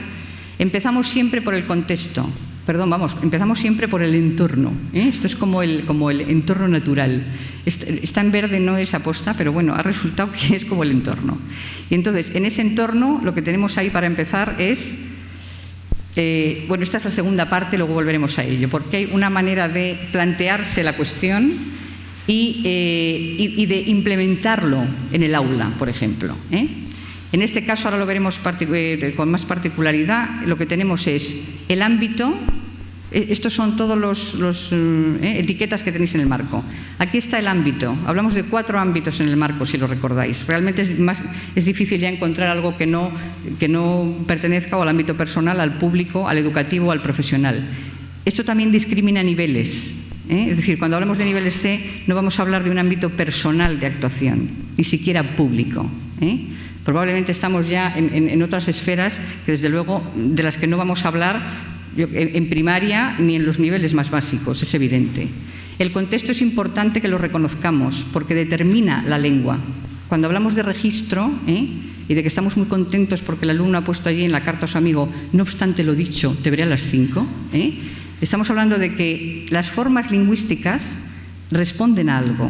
empezamos siempre por el contexto. Empezamos siempre por el entorno. Esto es como el entorno natural. Está en verde, no es aposta, pero bueno, ha resultado que es como el entorno. Y entonces, en ese entorno, lo que tenemos ahí para empezar es... bueno, esta es la segunda parte, luego volveremos a ello, porque hay una manera de plantearse la cuestión y de implementarlo en el aula, por ejemplo. En este caso, ahora lo veremos con más particularidad, lo que tenemos es el ámbito. Estos son todos los etiquetas que tenéis en el marco. Aquí está el ámbito. Hablamos de 4 ámbitos en el marco, si lo recordáis. Realmente es difícil ya encontrar algo que no pertenezca o al ámbito personal, al público, al educativo, al profesional. Esto también discrimina niveles. Es decir, cuando hablamos de niveles C, no vamos a hablar de un ámbito personal de actuación, ni siquiera público. Probablemente estamos ya en otras esferas que, desde luego, de las que no vamos a hablar en primaria ni en los niveles más básicos, es evidente. El contexto es importante que lo reconozcamos porque determina la lengua. Cuando hablamos de registro y de que estamos muy contentos porque el alumno ha puesto allí en la carta a su amigo, no obstante lo dicho, te veré a las 5, estamos hablando de que las formas lingüísticas responden a algo.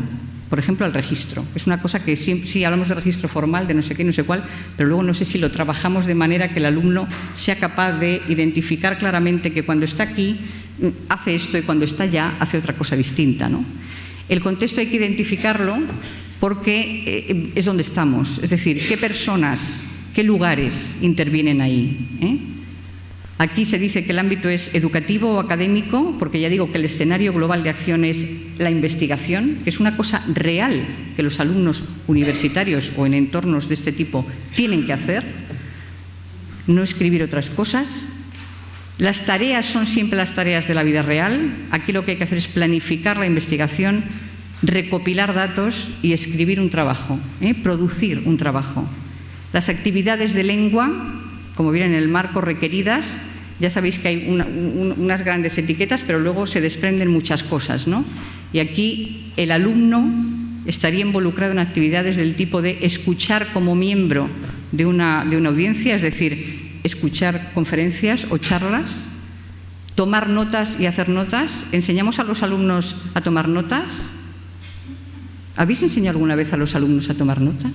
Por ejemplo, al registro. Es una cosa que sí hablamos de registro formal, de no sé qué, no sé cuál, pero luego no sé si lo trabajamos de manera que el alumno sea capaz de identificar claramente que cuando está aquí hace esto y cuando está allá hace otra cosa distinta, ¿no? El contexto hay que identificarlo porque es donde estamos. Es decir, qué personas, qué lugares intervienen ahí. Aquí se dice que el ámbito es educativo o académico, porque ya digo que el escenario global de acción es la investigación, que es una cosa real que los alumnos universitarios o en entornos de este tipo tienen que hacer, no escribir otras cosas. Las tareas son siempre las tareas de la vida real. Aquí lo que hay que hacer es planificar la investigación, recopilar datos y escribir un trabajo, producir un trabajo. Las actividades de lengua, como vienen en el marco, requeridas. Ya sabéis que hay unas grandes etiquetas, pero luego se desprenden muchas cosas, ¿no? Y aquí el alumno estaría involucrado en actividades del tipo de escuchar como miembro de una audiencia, es decir, escuchar conferencias o charlas, tomar notas y hacer notas. ¿Enseñamos a los alumnos a tomar notas? ¿Habéis enseñado alguna vez a los alumnos a tomar notas?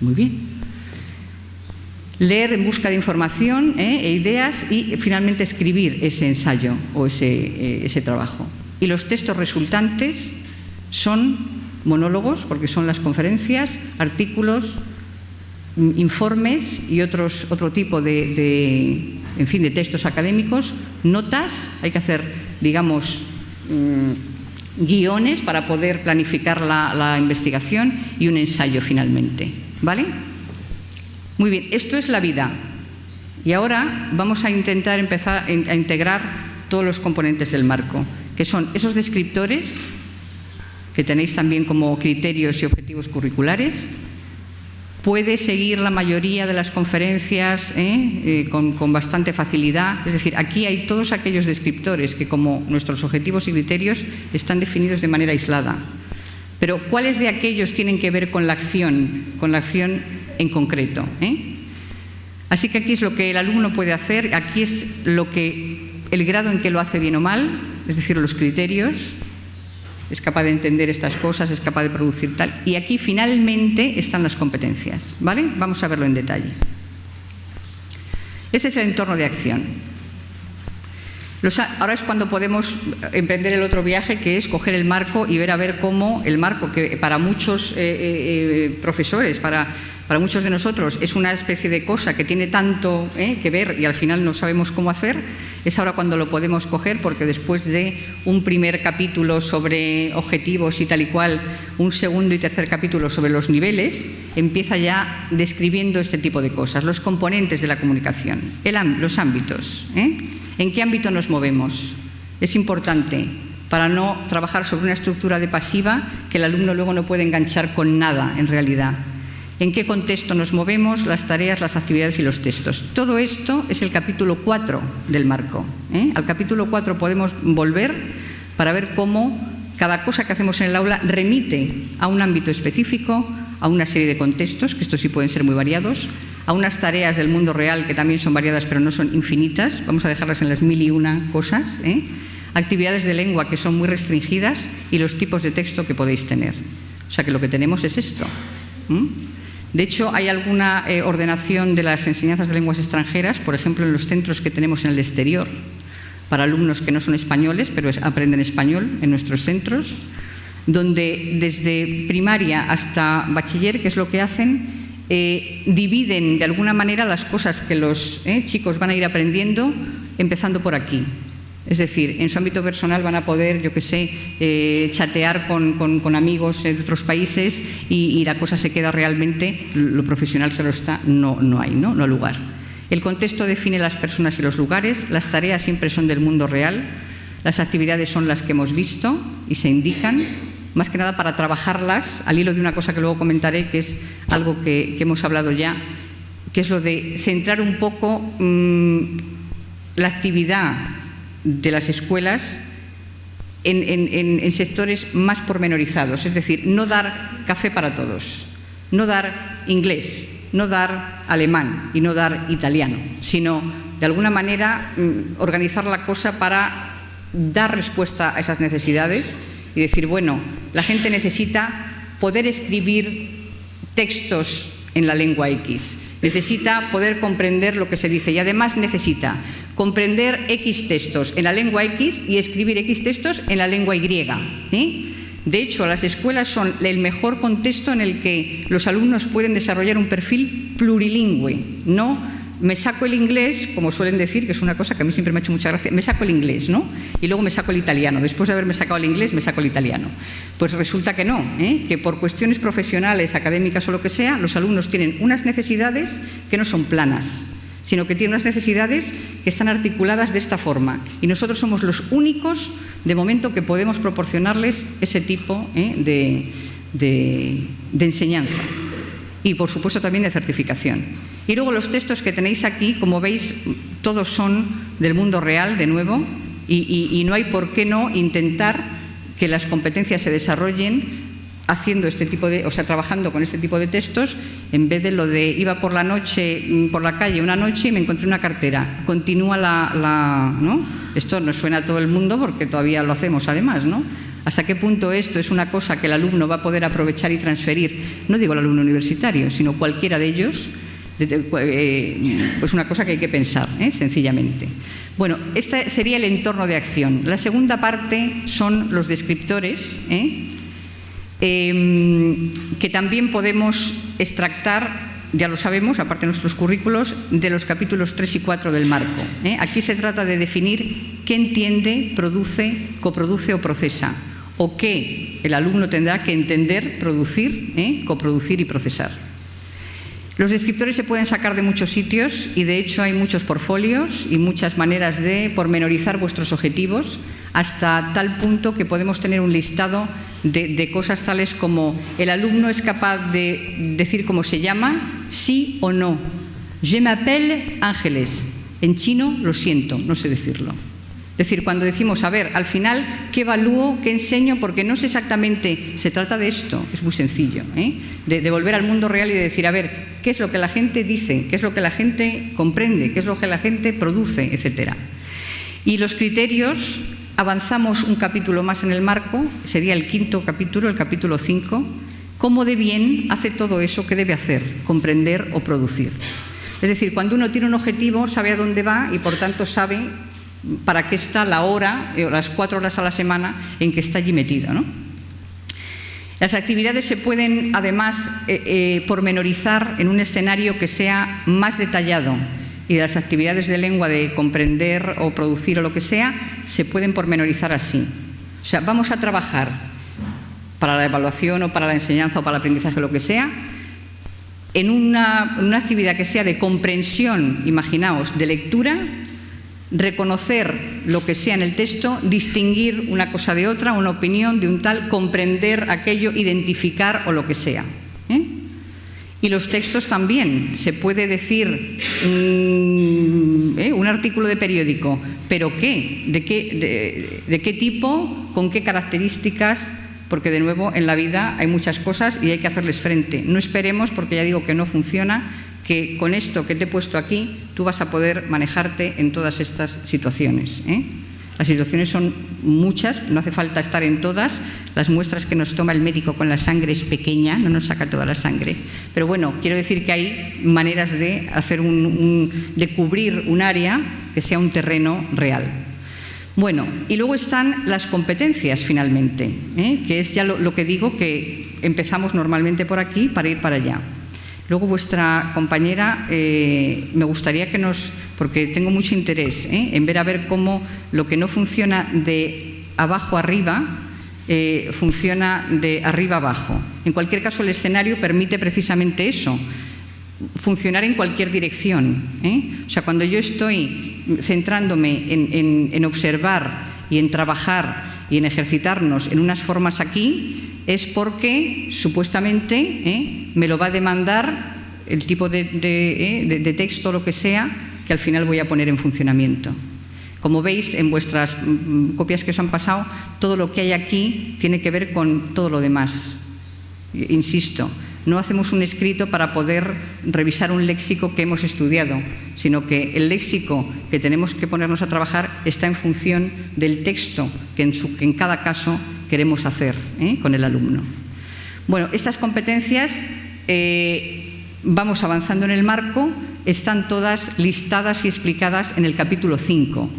Muy bien. Leer en busca de información e ideas y finalmente escribir ese ensayo o ese trabajo. Y los textos resultantes son monólogos, porque son las conferencias, artículos, informes y otro tipo de textos académicos, notas. Hay que hacer, digamos, guiones para poder planificar la investigación y un ensayo finalmente. ¿Vale? Muy bien, esto es la vida. Y ahora vamos a intentar empezar a integrar todos los componentes del marco, que son esos descriptores que tenéis también como criterios y objetivos curriculares. Puede seguir la mayoría de las conferencias con bastante facilidad. Es decir, aquí hay todos aquellos descriptores que, como nuestros objetivos y criterios, están definidos de manera aislada. Pero ¿cuáles de aquellos tienen que ver con la acción en concreto? Así que aquí es lo que el alumno puede hacer, aquí es el grado en que lo hace bien o mal, es decir, los criterios, es capaz de entender estas cosas, es capaz de producir tal, y aquí finalmente están las competencias, ¿vale? Vamos a verlo en detalle. Este es el entorno de acción. Ahora es cuando podemos emprender el otro viaje, que es coger el marco y ver a ver cómo el marco, que para muchos profesores, para muchos de nosotros es una especie de cosa que tiene tanto que ver y al final no sabemos cómo hacer, es ahora cuando lo podemos coger, porque después de un primer capítulo sobre objetivos y tal y cual, un segundo y tercer capítulo sobre los niveles, empieza ya describiendo este tipo de cosas, los componentes de la comunicación, los ámbitos. ¿En qué ámbito nos movemos? Es importante para no trabajar sobre una estructura de pasiva que el alumno luego no puede enganchar con nada en realidad. ¿En qué contexto nos movemos? Las tareas, las actividades y los textos. Todo esto es el capítulo 4 del marco. Al capítulo 4 podemos volver para ver cómo cada cosa que hacemos en el aula remite a un ámbito específico, a una serie de contextos, que estos sí pueden ser muy variados, a unas tareas del mundo real que también son variadas pero no son infinitas, vamos a dejarlas en las 1001 cosas, actividades de lengua que son muy restringidas y los tipos de texto que podéis tener. O sea que lo que tenemos es esto. De hecho, hay alguna ordenación de las enseñanzas de lenguas extranjeras, por ejemplo, en los centros que tenemos en el exterior, para alumnos que no son españoles, pero aprenden español en nuestros centros, donde desde primaria hasta bachiller, ¿qué es lo que hacen? Dividen de alguna manera las cosas que los chicos van a ir aprendiendo, empezando por aquí. Es decir, en su ámbito personal van a poder, yo qué sé, chatear con amigos de otros países y la cosa se queda realmente, lo profesional claro está, no hay, no hay lugar. El contexto define las personas y los lugares, las tareas siempre son del mundo real, las actividades son las que hemos visto y se indican, más que nada para trabajarlas, al hilo de una cosa que luego comentaré, que es algo que hemos hablado ya, que es lo de centrar un poco la actividad de las escuelas en sectores más pormenorizados, es decir, no dar café para todos, no dar inglés, no dar alemán y no dar italiano, sino de alguna manera organizar la cosa para dar respuesta a esas necesidades y decir, bueno, la gente necesita poder escribir textos en la lengua X, necesita poder comprender lo que se dice y además necesita comprender X textos en la lengua X y escribir X textos en la lengua Y. De hecho, las escuelas son el mejor contexto en el que los alumnos pueden desarrollar un perfil plurilingüe. No me saco el inglés, como suelen decir, que es una cosa que a mí siempre me ha hecho mucha gracia, me saco el inglés, ¿no? Y luego me saco el italiano. Después de haberme sacado el inglés, me saco el italiano. Pues resulta que no, que por cuestiones profesionales, académicas o lo que sea, los alumnos tienen unas necesidades que no son planas, sino que tienen unas necesidades que están articuladas de esta forma. Y nosotros somos los únicos, de momento, que podemos proporcionarles ese tipo de enseñanza. Y, por supuesto, también de certificación. Y luego los textos que tenéis aquí, como veis, todos son del mundo real, de nuevo, y no hay por qué no intentar que las competencias se desarrollen haciendo este tipo de, o sea, trabajando con este tipo de textos, en vez de lo de iba por la noche, por la calle una noche y me encontré una cartera. Continúa ¿no? Esto nos suena a todo el mundo porque todavía lo hacemos además, ¿no? ¿Hasta qué punto esto es una cosa que el alumno va a poder aprovechar y transferir? No digo el alumno universitario, sino cualquiera de ellos, pues una cosa que hay que pensar, sencillamente. Bueno, este sería el entorno de acción. La segunda parte son los descriptores, que también podemos extractar, ya lo sabemos, aparte de nuestros currículos, de los capítulos 3 y 4 del marco. Aquí se trata de definir qué entiende, produce, coproduce o procesa, o qué el alumno tendrá que entender, producir, coproducir y procesar. Los descriptores se pueden sacar de muchos sitios y de hecho hay muchos portfolios y muchas maneras de pormenorizar vuestros objetivos, hasta tal punto que podemos tener un listado de cosas tales como el alumno es capaz de decir cómo se llama, sí o no. Je m'appelle Ángeles. En chino, lo siento, no sé decirlo. Es decir, cuando decimos, a ver, al final, ¿qué evalúo, qué enseño? Porque no sé exactamente, se trata de esto, es muy sencillo, de volver al mundo real y de decir, a ver, ¿qué es lo que la gente dice? ¿Qué es lo que la gente comprende? ¿Qué es lo que la gente produce? Etcétera. Y los criterios, avanzamos un capítulo más en el marco, sería el quinto capítulo, el capítulo 5, ¿cómo de bien hace todo eso que debe hacer? Comprender o producir. Es decir, cuando uno tiene un objetivo, sabe a dónde va y por tanto sabe para qué está la hora o las 4 horas a la semana en que está allí metido, ¿no? Las actividades se pueden, además, pormenorizar en un escenario que sea más detallado, y las actividades de lengua de comprender o producir o lo que sea se pueden pormenorizar así. O sea, vamos a trabajar para la evaluación o para la enseñanza o para el aprendizaje o lo que sea, en una actividad que sea de comprensión, imaginaos, de lectura, reconocer lo que sea en el texto, distinguir una cosa de otra, una opinión de un tal, comprender aquello, identificar o lo que sea. Y los textos también, se puede decir un artículo de periódico, ¿pero qué? ¿De qué tipo? ¿Con qué características? Porque de nuevo en la vida hay muchas cosas y hay que hacerles frente. No esperemos, porque ya digo que no funciona, que con esto que te he puesto aquí tú vas a poder manejarte en todas estas situaciones. Las situaciones son muchas, no hace falta estar en todas. Las muestras que nos toma el médico con la sangre es pequeña, no nos saca toda la sangre. Pero bueno, quiero decir que hay maneras de hacer de cubrir un área que sea un terreno real. Bueno, y luego están las competencias finalmente, que es ya lo que digo, que empezamos normalmente por aquí para ir para allá. Luego vuestra compañera, me gustaría que porque tengo mucho interés en ver cómo lo que no funciona de abajo arriba, funciona de arriba abajo. En cualquier caso, el escenario permite precisamente eso, funcionar en cualquier dirección. O sea, cuando yo estoy centrándome en observar y en trabajar y en ejercitarnos en unas formas aquí, es porque supuestamente me lo va a demandar el tipo de texto o lo que sea que al final voy a poner en funcionamiento. Como veis en vuestras copias que os han pasado, todo lo que hay aquí tiene que ver con todo lo demás. Insisto, no hacemos un escrito para poder revisar un léxico que hemos estudiado, sino que el léxico que tenemos que ponernos a trabajar está en función del texto que en cada caso queremos hacer con el alumno. Bueno, estas competencias, vamos avanzando en el marco, están todas listadas y explicadas en el capítulo 5.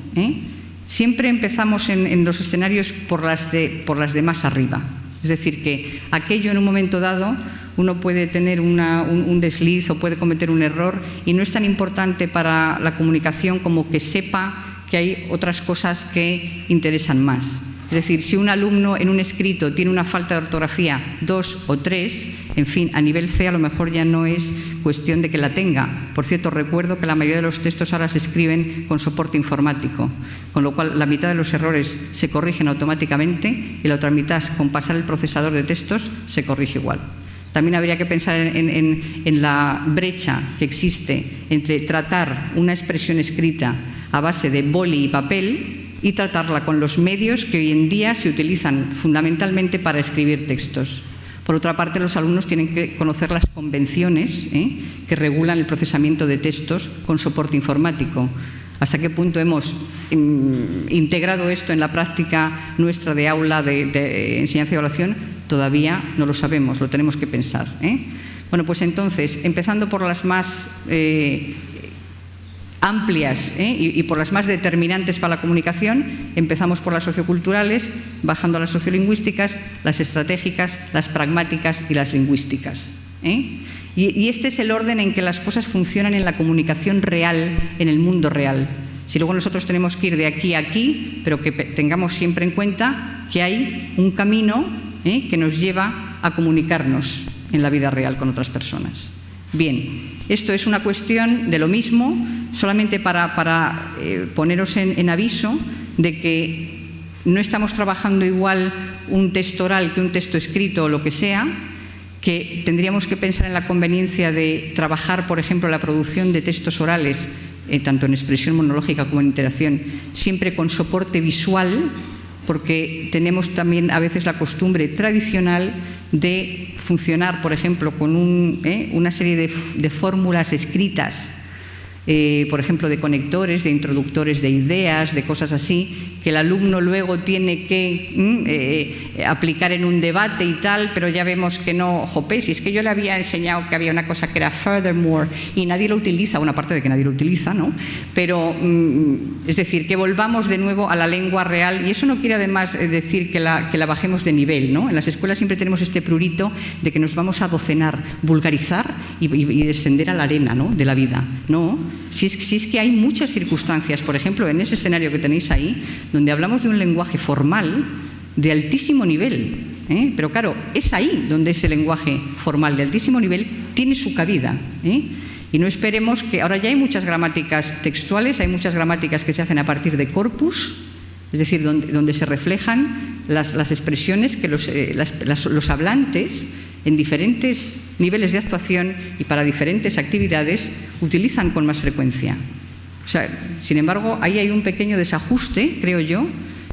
Siempre empezamos en los escenarios por las de más arriba. Es decir, que aquello en un momento dado uno puede tener un desliz o puede cometer un error y no es tan importante para la comunicación como que sepa que hay otras cosas que interesan más. Es decir, si un alumno en un escrito tiene una falta de ortografía 2 o 3, en fin, a nivel C a lo mejor ya no es cuestión de que la tenga. Por cierto, recuerdo que la mayoría de los textos ahora se escriben con soporte informático, con lo cual la mitad de los errores se corrigen automáticamente y la otra mitad, con pasar el procesador de textos, se corrige igual. También habría que pensar en la brecha que existe entre tratar una expresión escrita a base de boli y papel y tratarla con los medios que hoy en día se utilizan fundamentalmente para escribir textos. Por otra parte, los alumnos tienen que conocer las convenciones que regulan el procesamiento de textos con soporte informático. ¿Hasta qué punto hemos integrado esto en la práctica nuestra de aula de enseñanza y evaluación? Todavía no lo sabemos, lo tenemos que pensar. Bueno, pues entonces, empezando por las más amplias y por las más determinantes para la comunicación, empezamos por las socioculturales, bajando a las sociolingüísticas, las estratégicas, las pragmáticas y las lingüísticas. Y este es el orden en que las cosas funcionan en la comunicación real, en el mundo real. Si luego nosotros tenemos que ir de aquí a aquí, pero que tengamos siempre en cuenta que hay un camino que nos lleva a comunicarnos en la vida real con otras personas. Bien, esto es una cuestión de lo mismo, solamente para poneros en aviso de que no estamos trabajando igual un texto oral que un texto escrito o lo que sea, que tendríamos que pensar en la conveniencia de trabajar, por ejemplo, la producción de textos orales, tanto en expresión monológica como en interacción, siempre con soporte visual, porque tenemos también a veces la costumbre tradicional de funcionar, por ejemplo, con una serie de fórmulas escritas por ejemplo, de conectores, de introductores de ideas, de cosas así, que el alumno luego tiene que aplicar en un debate y tal, pero ya vemos que no, jope, si es que yo le había enseñado que había una cosa que era furthermore y nadie lo utiliza, una parte de que nadie lo utiliza, ¿no? Pero, es decir, que volvamos de nuevo a la lengua real, y eso no quiere además decir que la bajemos de nivel, ¿no? En las escuelas siempre tenemos este prurito de que nos vamos a docenar, vulgarizar y descender a la arena, ¿no?, de la vida. No, si es que hay muchas circunstancias, por ejemplo, en ese escenario que tenéis ahí, donde hablamos de un lenguaje formal de altísimo nivel, pero claro, es ahí donde ese lenguaje formal de altísimo nivel tiene su cabida, y no esperemos que... Ahora ya hay muchas gramáticas textuales, hay muchas gramáticas que se hacen a partir de corpus, es decir, donde se reflejan las expresiones que los hablantes en diferentes niveles de actuación y para diferentes actividades utilizan con más frecuencia. O sea, sin embargo, ahí hay un pequeño desajuste, creo yo,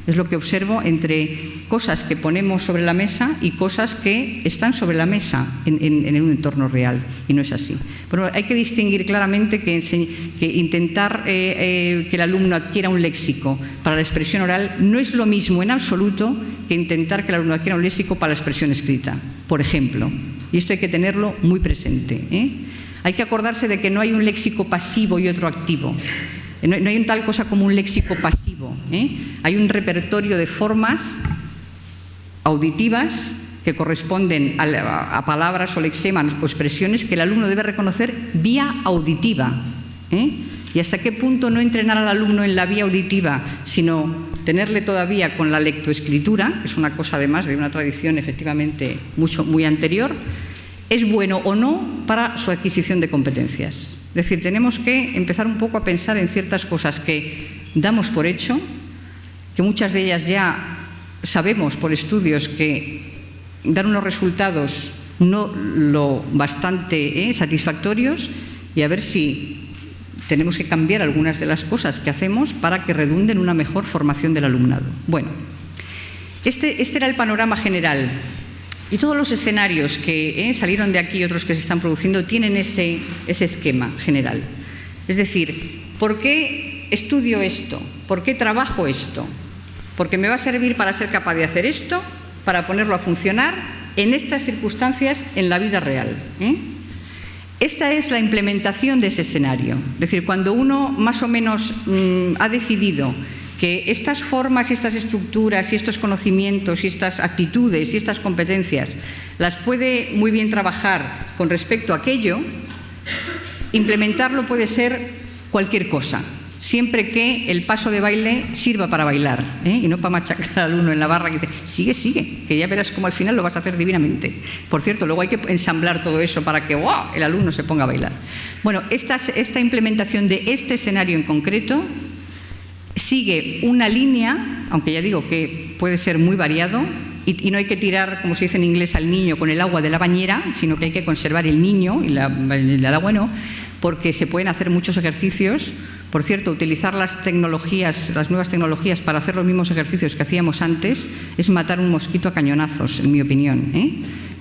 es lo que observo entre cosas que ponemos sobre la mesa y cosas que están sobre la mesa en un entorno real, y no es así. Pero hay que distinguir claramente que intentar que el alumno adquiera un léxico para la expresión oral no es lo mismo en absoluto que intentar que el alumno adquiera un léxico para la expresión escrita, por ejemplo. Y esto hay que tenerlo muy presente, Hay que acordarse de que no hay un léxico pasivo y otro activo. No hay un tal cosa como un léxico pasivo. Hay un repertorio de formas auditivas que corresponden a palabras o lexemas o expresiones que el alumno debe reconocer vía auditiva. Y hasta qué punto no entrenar al alumno en la vía auditiva, sino tenerle todavía con la lectoescritura, es una cosa además de una tradición efectivamente muy anterior, es bueno o no para su adquisición de competencias. Es decir, tenemos que empezar un poco a pensar en ciertas cosas que damos por hecho, que muchas de ellas ya sabemos por estudios que dan unos resultados no lo bastante satisfactorios, y a ver si tenemos que cambiar algunas de las cosas que hacemos para que redunden en una mejor formación del alumnado. Bueno, este era el panorama general. Y todos los escenarios que salieron de aquí y otros que se están produciendo tienen ese esquema general. Es decir, ¿por qué estudio esto? ¿Por qué trabajo esto? Porque me va a servir para ser capaz de hacer esto, para ponerlo a funcionar en estas circunstancias en la vida real. Esta es la implementación de ese escenario. Es decir, cuando uno más o menos ha decidido que estas formas y estas estructuras y estos conocimientos y estas actitudes y estas competencias las puede muy bien trabajar con respecto a aquello, implementarlo puede ser cualquier cosa, siempre que el paso de baile sirva para bailar, y no para machacar al alumno en la barra que dice, sigue, sigue, que ya verás cómo al final lo vas a hacer divinamente. Por cierto, luego hay que ensamblar todo eso para que ¡wow!, el alumno se ponga a bailar. Bueno, esta implementación de este escenario en concreto sigue una línea, aunque ya digo que puede ser muy variado, y no hay que tirar, como se dice en inglés, al niño con el agua de la bañera, sino que hay que conservar el niño y el agua no, porque se pueden hacer muchos ejercicios. Por cierto, utilizar las nuevas tecnologías para hacer los mismos ejercicios que hacíamos antes es matar un mosquito a cañonazos, en mi opinión.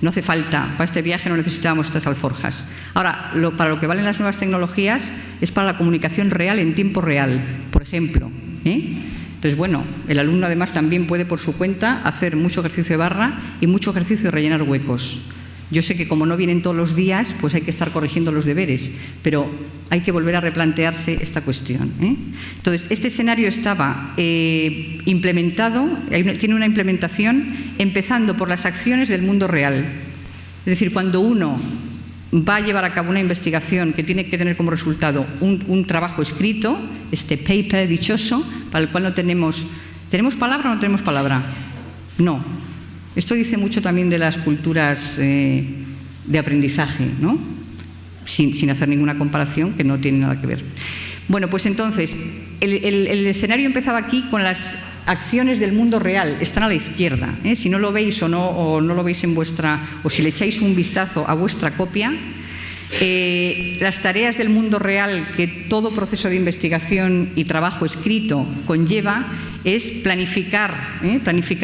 No hace falta, para este viaje no necesitábamos estas alforjas. Ahora, para lo que valen las nuevas tecnologías es para la comunicación real en tiempo real, por ejemplo. Entonces, bueno, el alumno además también puede por su cuenta hacer mucho ejercicio de barra y mucho ejercicio de rellenar huecos. Yo sé que como no vienen todos los días, pues hay que estar corrigiendo los deberes, pero hay que volver a replantearse esta cuestión. Entonces, este escenario estaba implementado, tiene una implementación empezando por las acciones del mundo real. Es decir, cuando uno va a llevar a cabo una investigación que tiene que tener como resultado un trabajo escrito, este paper dichoso, para el cual no tenemos... ¿Tenemos palabra o no tenemos palabra? No. Esto dice mucho también de las culturas de aprendizaje, ¿no? Sin hacer ninguna comparación, que no tiene nada que ver. Bueno, pues entonces, el escenario empezaba aquí con las acciones del mundo real, están a la izquierda. Si no lo veis o no lo veis en vuestra, o si le echáis un vistazo a vuestra copia, las tareas del mundo real que todo proceso de investigación y trabajo escrito conlleva es planificar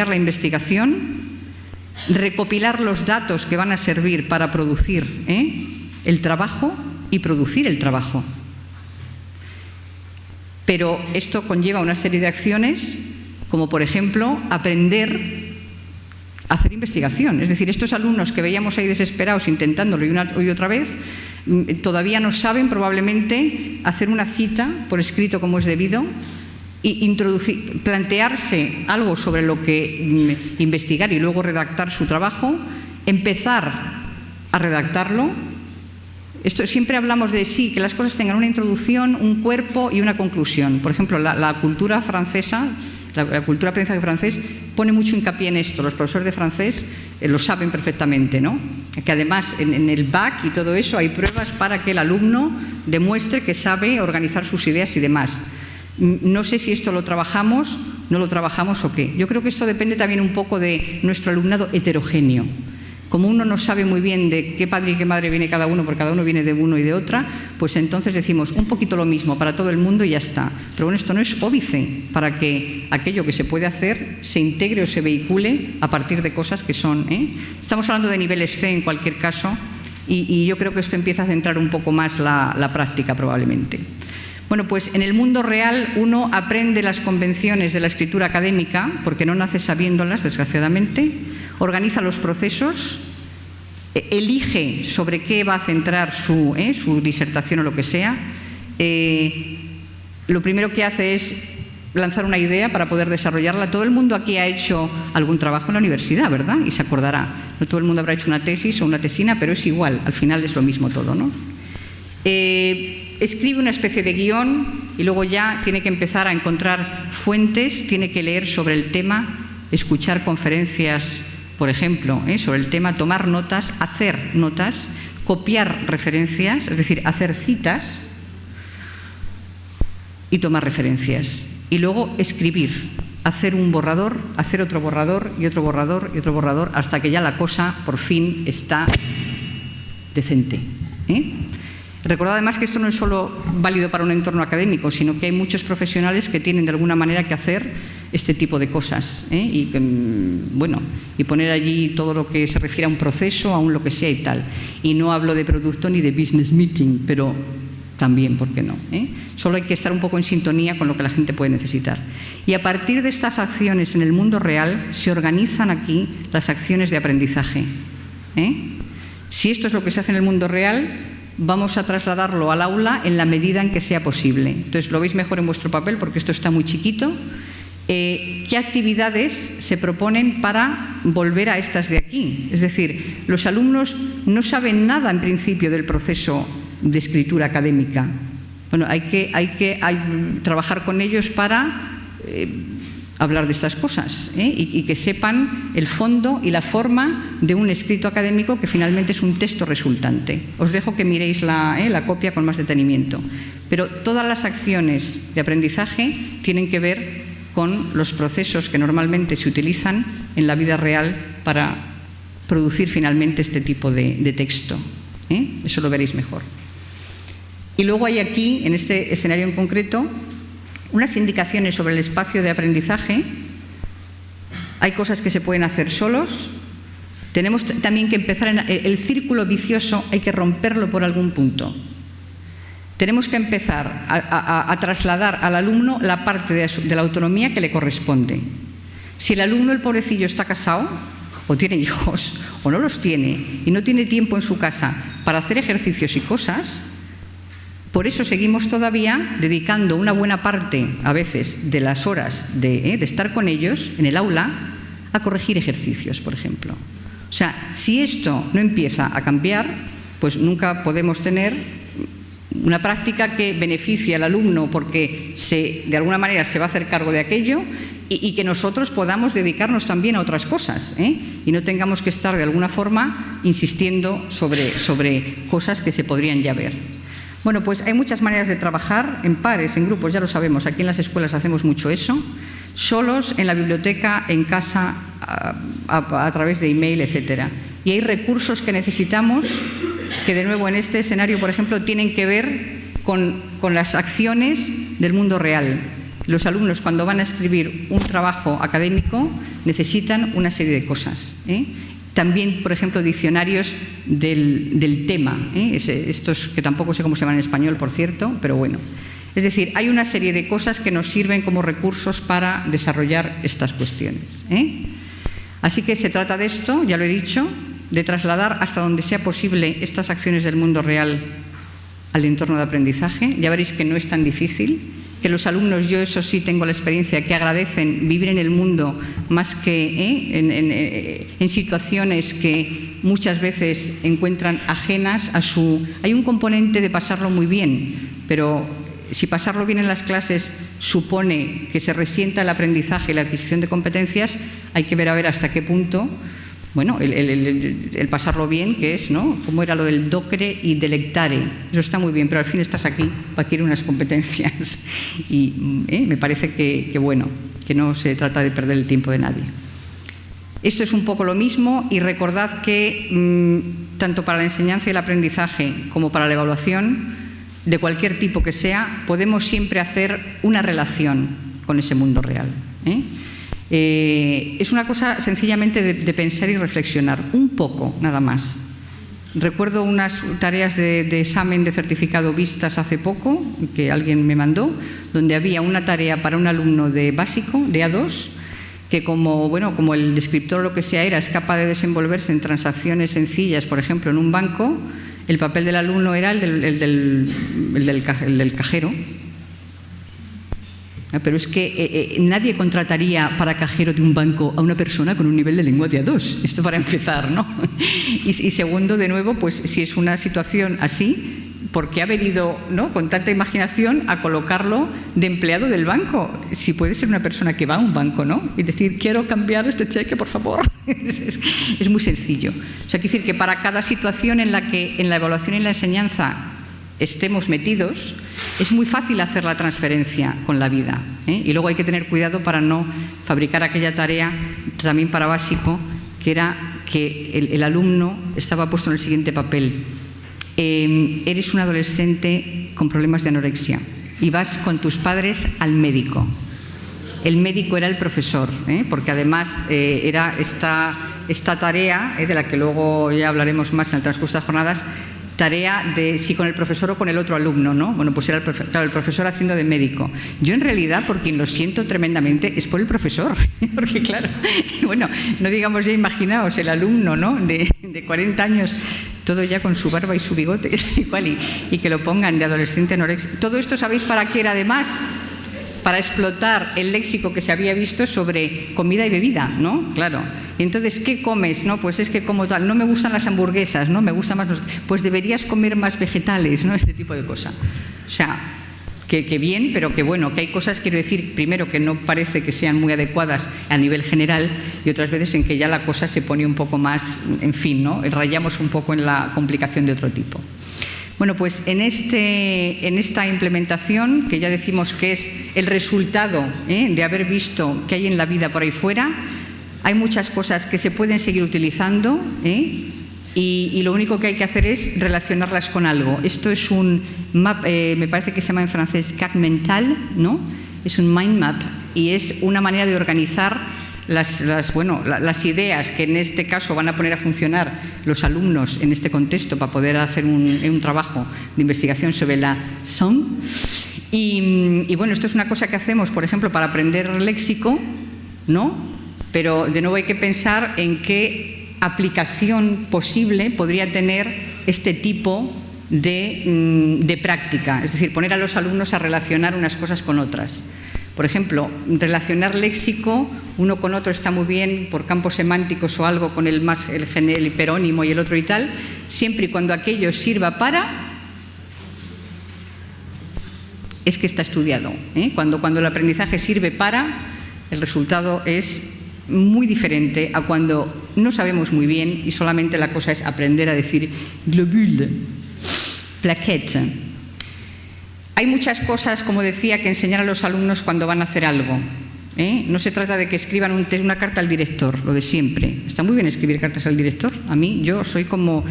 la investigación, recopilar los datos que van a servir para producir el trabajo y producir el trabajo. pero esto conlleva una serie de acciones, como por ejemplo aprender a hacer investigación. Es decir, estos alumnos que veíamos ahí desesperados intentándolo una y otra vez, todavía no saben probablemente hacer una cita por escrito como es debido y plantearse algo sobre lo que investigar y luego redactar su trabajo, empezar a redactarlo. Esto siempre hablamos de sí, que las cosas tengan una introducción, un cuerpo y una conclusión. Por ejemplo, la cultura francesa, la cultura aprendizaje francés pone mucho hincapié en esto. Los profesores de francés lo saben perfectamente, ¿no? Que además en el bac y todo eso hay pruebas para que el alumno demuestre que sabe organizar sus ideas y demás. No sé si esto lo trabajamos, no lo trabajamos o qué. Yo creo que esto depende también un poco de nuestro alumnado heterogéneo. Como uno no sabe muy bien de qué padre y qué madre viene cada uno, porque cada uno viene de uno y de otra, pues entonces decimos un poquito lo mismo para todo el mundo y ya está. Pero bueno, esto no es óbice para que aquello que se puede hacer se integre o se vehicule a partir de cosas que son... Estamos hablando de niveles C en cualquier caso y yo creo que esto empieza a centrar un poco más la práctica probablemente. Bueno, pues en el mundo real uno aprende las convenciones de la escritura académica, porque no nace sabiéndolas, desgraciadamente, organiza los procesos, elige sobre qué va a centrar su disertación o lo que sea. Lo primero que hace es lanzar una idea para poder desarrollarla. Todo el mundo aquí ha hecho algún trabajo en la universidad, ¿verdad? Y se acordará. No todo el mundo habrá hecho una tesis o una tesina, pero es igual, al final es lo mismo todo, ¿no? Escribe una especie de guión y luego ya tiene que empezar a encontrar fuentes, tiene que leer sobre el tema, escuchar conferencias, por ejemplo, sobre el tema, tomar notas, hacer notas, copiar referencias, es decir, hacer citas y tomar referencias. Y luego escribir, hacer un borrador, hacer otro borrador y otro borrador y otro borrador, hasta que ya la cosa por fin está decente. Recordad además que esto no es solo válido para un entorno académico, sino que hay muchos profesionales que tienen de alguna manera que hacer este tipo de cosas y poner allí todo lo que se refiere a un proceso, a un lo que sea y tal. Y no hablo de producto ni de business meeting, pero también, ¿por qué no? Solo hay que estar un poco en sintonía con lo que la gente puede necesitar. Y a partir de estas acciones en el mundo real se organizan aquí las acciones de aprendizaje. Si esto es lo que se hace en el mundo real, vamos a trasladarlo al aula en la medida en que sea posible. Entonces, lo veis mejor en vuestro papel porque esto está muy chiquito. ¿Qué actividades se proponen para volver a estas de aquí? Es decir, los alumnos no saben nada en principio del proceso de escritura académica. Bueno, hay que trabajar con ellos para hablar de estas cosas y que sepan el fondo y la forma de un escrito académico que finalmente es un texto resultante. Os dejo que miréis la copia con más detenimiento. Pero todas las acciones de aprendizaje tienen que ver con los procesos que normalmente se utilizan en la vida real para producir finalmente este tipo de texto. Eso lo veréis mejor. Y luego hay aquí, en este escenario en concreto, unas indicaciones sobre el espacio de aprendizaje. Hay cosas que se pueden hacer solos. Tenemos también que empezar en el círculo vicioso, hay que romperlo por algún punto. Tenemos que empezar a trasladar al alumno la parte de la autonomía que le corresponde. Si el alumno, el pobrecillo, está casado o tiene hijos o no los tiene y no tiene tiempo en su casa para hacer ejercicios y cosas, por eso seguimos todavía dedicando una buena parte, a veces, de las horas de estar con ellos en el aula a corregir ejercicios, por ejemplo. O sea, si esto no empieza a cambiar, pues nunca podemos tener una práctica que beneficie al alumno porque de alguna manera se va a hacer cargo de aquello y que nosotros podamos dedicarnos también a otras cosas y no tengamos que estar de alguna forma insistiendo sobre cosas que se podrían ya ver. Bueno, pues hay muchas maneras de trabajar, en pares, en grupos, ya lo sabemos, aquí en las escuelas hacemos mucho eso, solos, en la biblioteca, en casa, a través de email, etcétera. Y hay recursos que necesitamos que, de nuevo, en este escenario, por ejemplo, tienen que ver con las acciones del mundo real. Los alumnos, cuando van a escribir un trabajo académico, necesitan una serie de cosas. También, por ejemplo, diccionarios del tema. Estos que tampoco sé cómo se llaman en español, por cierto, pero bueno. Es decir, hay una serie de cosas que nos sirven como recursos para desarrollar estas cuestiones, ¿eh? Así que se trata de esto, ya lo he dicho, de trasladar hasta donde sea posible estas acciones del mundo real al entorno de aprendizaje. Ya veréis que no es tan difícil, que los alumnos, yo eso sí tengo la experiencia, que agradecen vivir en el mundo más que en situaciones que muchas veces encuentran ajenas a su... Hay un componente de pasarlo muy bien, pero si pasarlo bien en las clases supone que se resienta el aprendizaje y la adquisición de competencias, hay que ver a ver hasta qué punto, bueno, el pasarlo bien, que es, ¿no? ¿Cómo era lo del docere y delectare? Eso está muy bien, pero al fin estás aquí para adquirir unas competencias. Y me parece que bueno, que no se trata de perder el tiempo de nadie. Esto es un poco lo mismo, y recordad que tanto para la enseñanza y el aprendizaje como para la evaluación, de cualquier tipo que sea, podemos siempre hacer una relación con ese mundo real, ¿eh? Es una cosa sencillamente de pensar y reflexionar, un poco nada más. Recuerdo unas tareas de examen de certificado vistas hace poco, que alguien me mandó, donde había una tarea para un alumno de básico, de A2, que como el descriptor o lo que sea es capaz de desenvolverse en transacciones sencillas, por ejemplo, en un banco. El papel del alumno era el del cajero. Pero es que nadie contrataría para cajero de un banco a una persona con un nivel de lengua de A2. Esto para empezar, ¿no? Y segundo, de nuevo, pues si es una situación así, ¿por qué ha venido, ¿no?, con tanta imaginación a colocarlo de empleado del banco? Si puede ser una persona que va a un banco, ¿no?, y decir, quiero cambiar este cheque, por favor. Es muy sencillo. O sea, quiere decir que para cada situación en la que en la evaluación y la enseñanza estemos metidos, es muy fácil hacer la transferencia con la vida, ¿eh? Y luego hay que tener cuidado para no fabricar aquella tarea también para básico, que era que el alumno estaba puesto en el siguiente papel. Eres un adolescente con problemas de anorexia y vas con tus padres al médico. El médico era el profesor, porque además era esta tarea, de la que luego ya hablaremos más en el transcurso de las jornadas, tarea de si con el profesor o con el otro alumno, ¿no? Bueno, pues era el profesor haciendo de médico. Yo en realidad, por quien lo siento tremendamente, es por el profesor, porque claro, bueno, no digamos ya, imaginaos el alumno, ¿no?, de 40 años, todo ya con su barba y su bigote, y que lo pongan de adolescente anorexia. Todo esto, ¿sabéis para qué era además? Para explotar el léxico que se había visto sobre comida y bebida, ¿no? Claro. Y entonces, ¿qué comes? No, pues es que como tal, no me gustan las hamburguesas, ¿no? Me gustan más los... Pues deberías comer más vegetales, ¿no? Este tipo de cosas. O sea, que bien, pero que bueno, que hay cosas, quiero decir, primero, que no parece que sean muy adecuadas a nivel general, y otras veces en que ya la cosa se pone un poco más, en fin, ¿no? Rayamos un poco en la complicación de otro tipo. Bueno, pues en esta implementación, que ya decimos que es el resultado de haber visto qué hay en la vida por ahí fuera, hay muchas cosas que se pueden seguir utilizando, y lo único que hay que hacer es relacionarlas con algo. Esto es un map, me parece que se llama en francés carte mental, ¿no? Es un mind map, y es una manera de organizar las ideas que en este caso van a poner a funcionar los alumnos en este contexto para poder hacer un trabajo de investigación sobre la sound. Y bueno, esto es una cosa que hacemos, por ejemplo, para aprender léxico, ¿no? Pero de nuevo hay que pensar en qué aplicación posible podría tener este tipo de práctica, es decir, poner a los alumnos a relacionar unas cosas con otras. Por ejemplo, relacionar léxico uno con otro está muy bien por campos semánticos o algo con el hiperónimo y el otro y tal, siempre y cuando aquello sirva para, es que está estudiado, ¿eh? Cuando el aprendizaje sirve para, el resultado es muy diferente a cuando no sabemos muy bien y solamente la cosa es aprender a decir globule, plaquette. Hay muchas cosas, como decía, que enseñar a los alumnos cuando van a hacer algo. No se trata de que escriban una carta al director, lo de siempre. Está muy bien escribir cartas al director. A mí, yo soy como...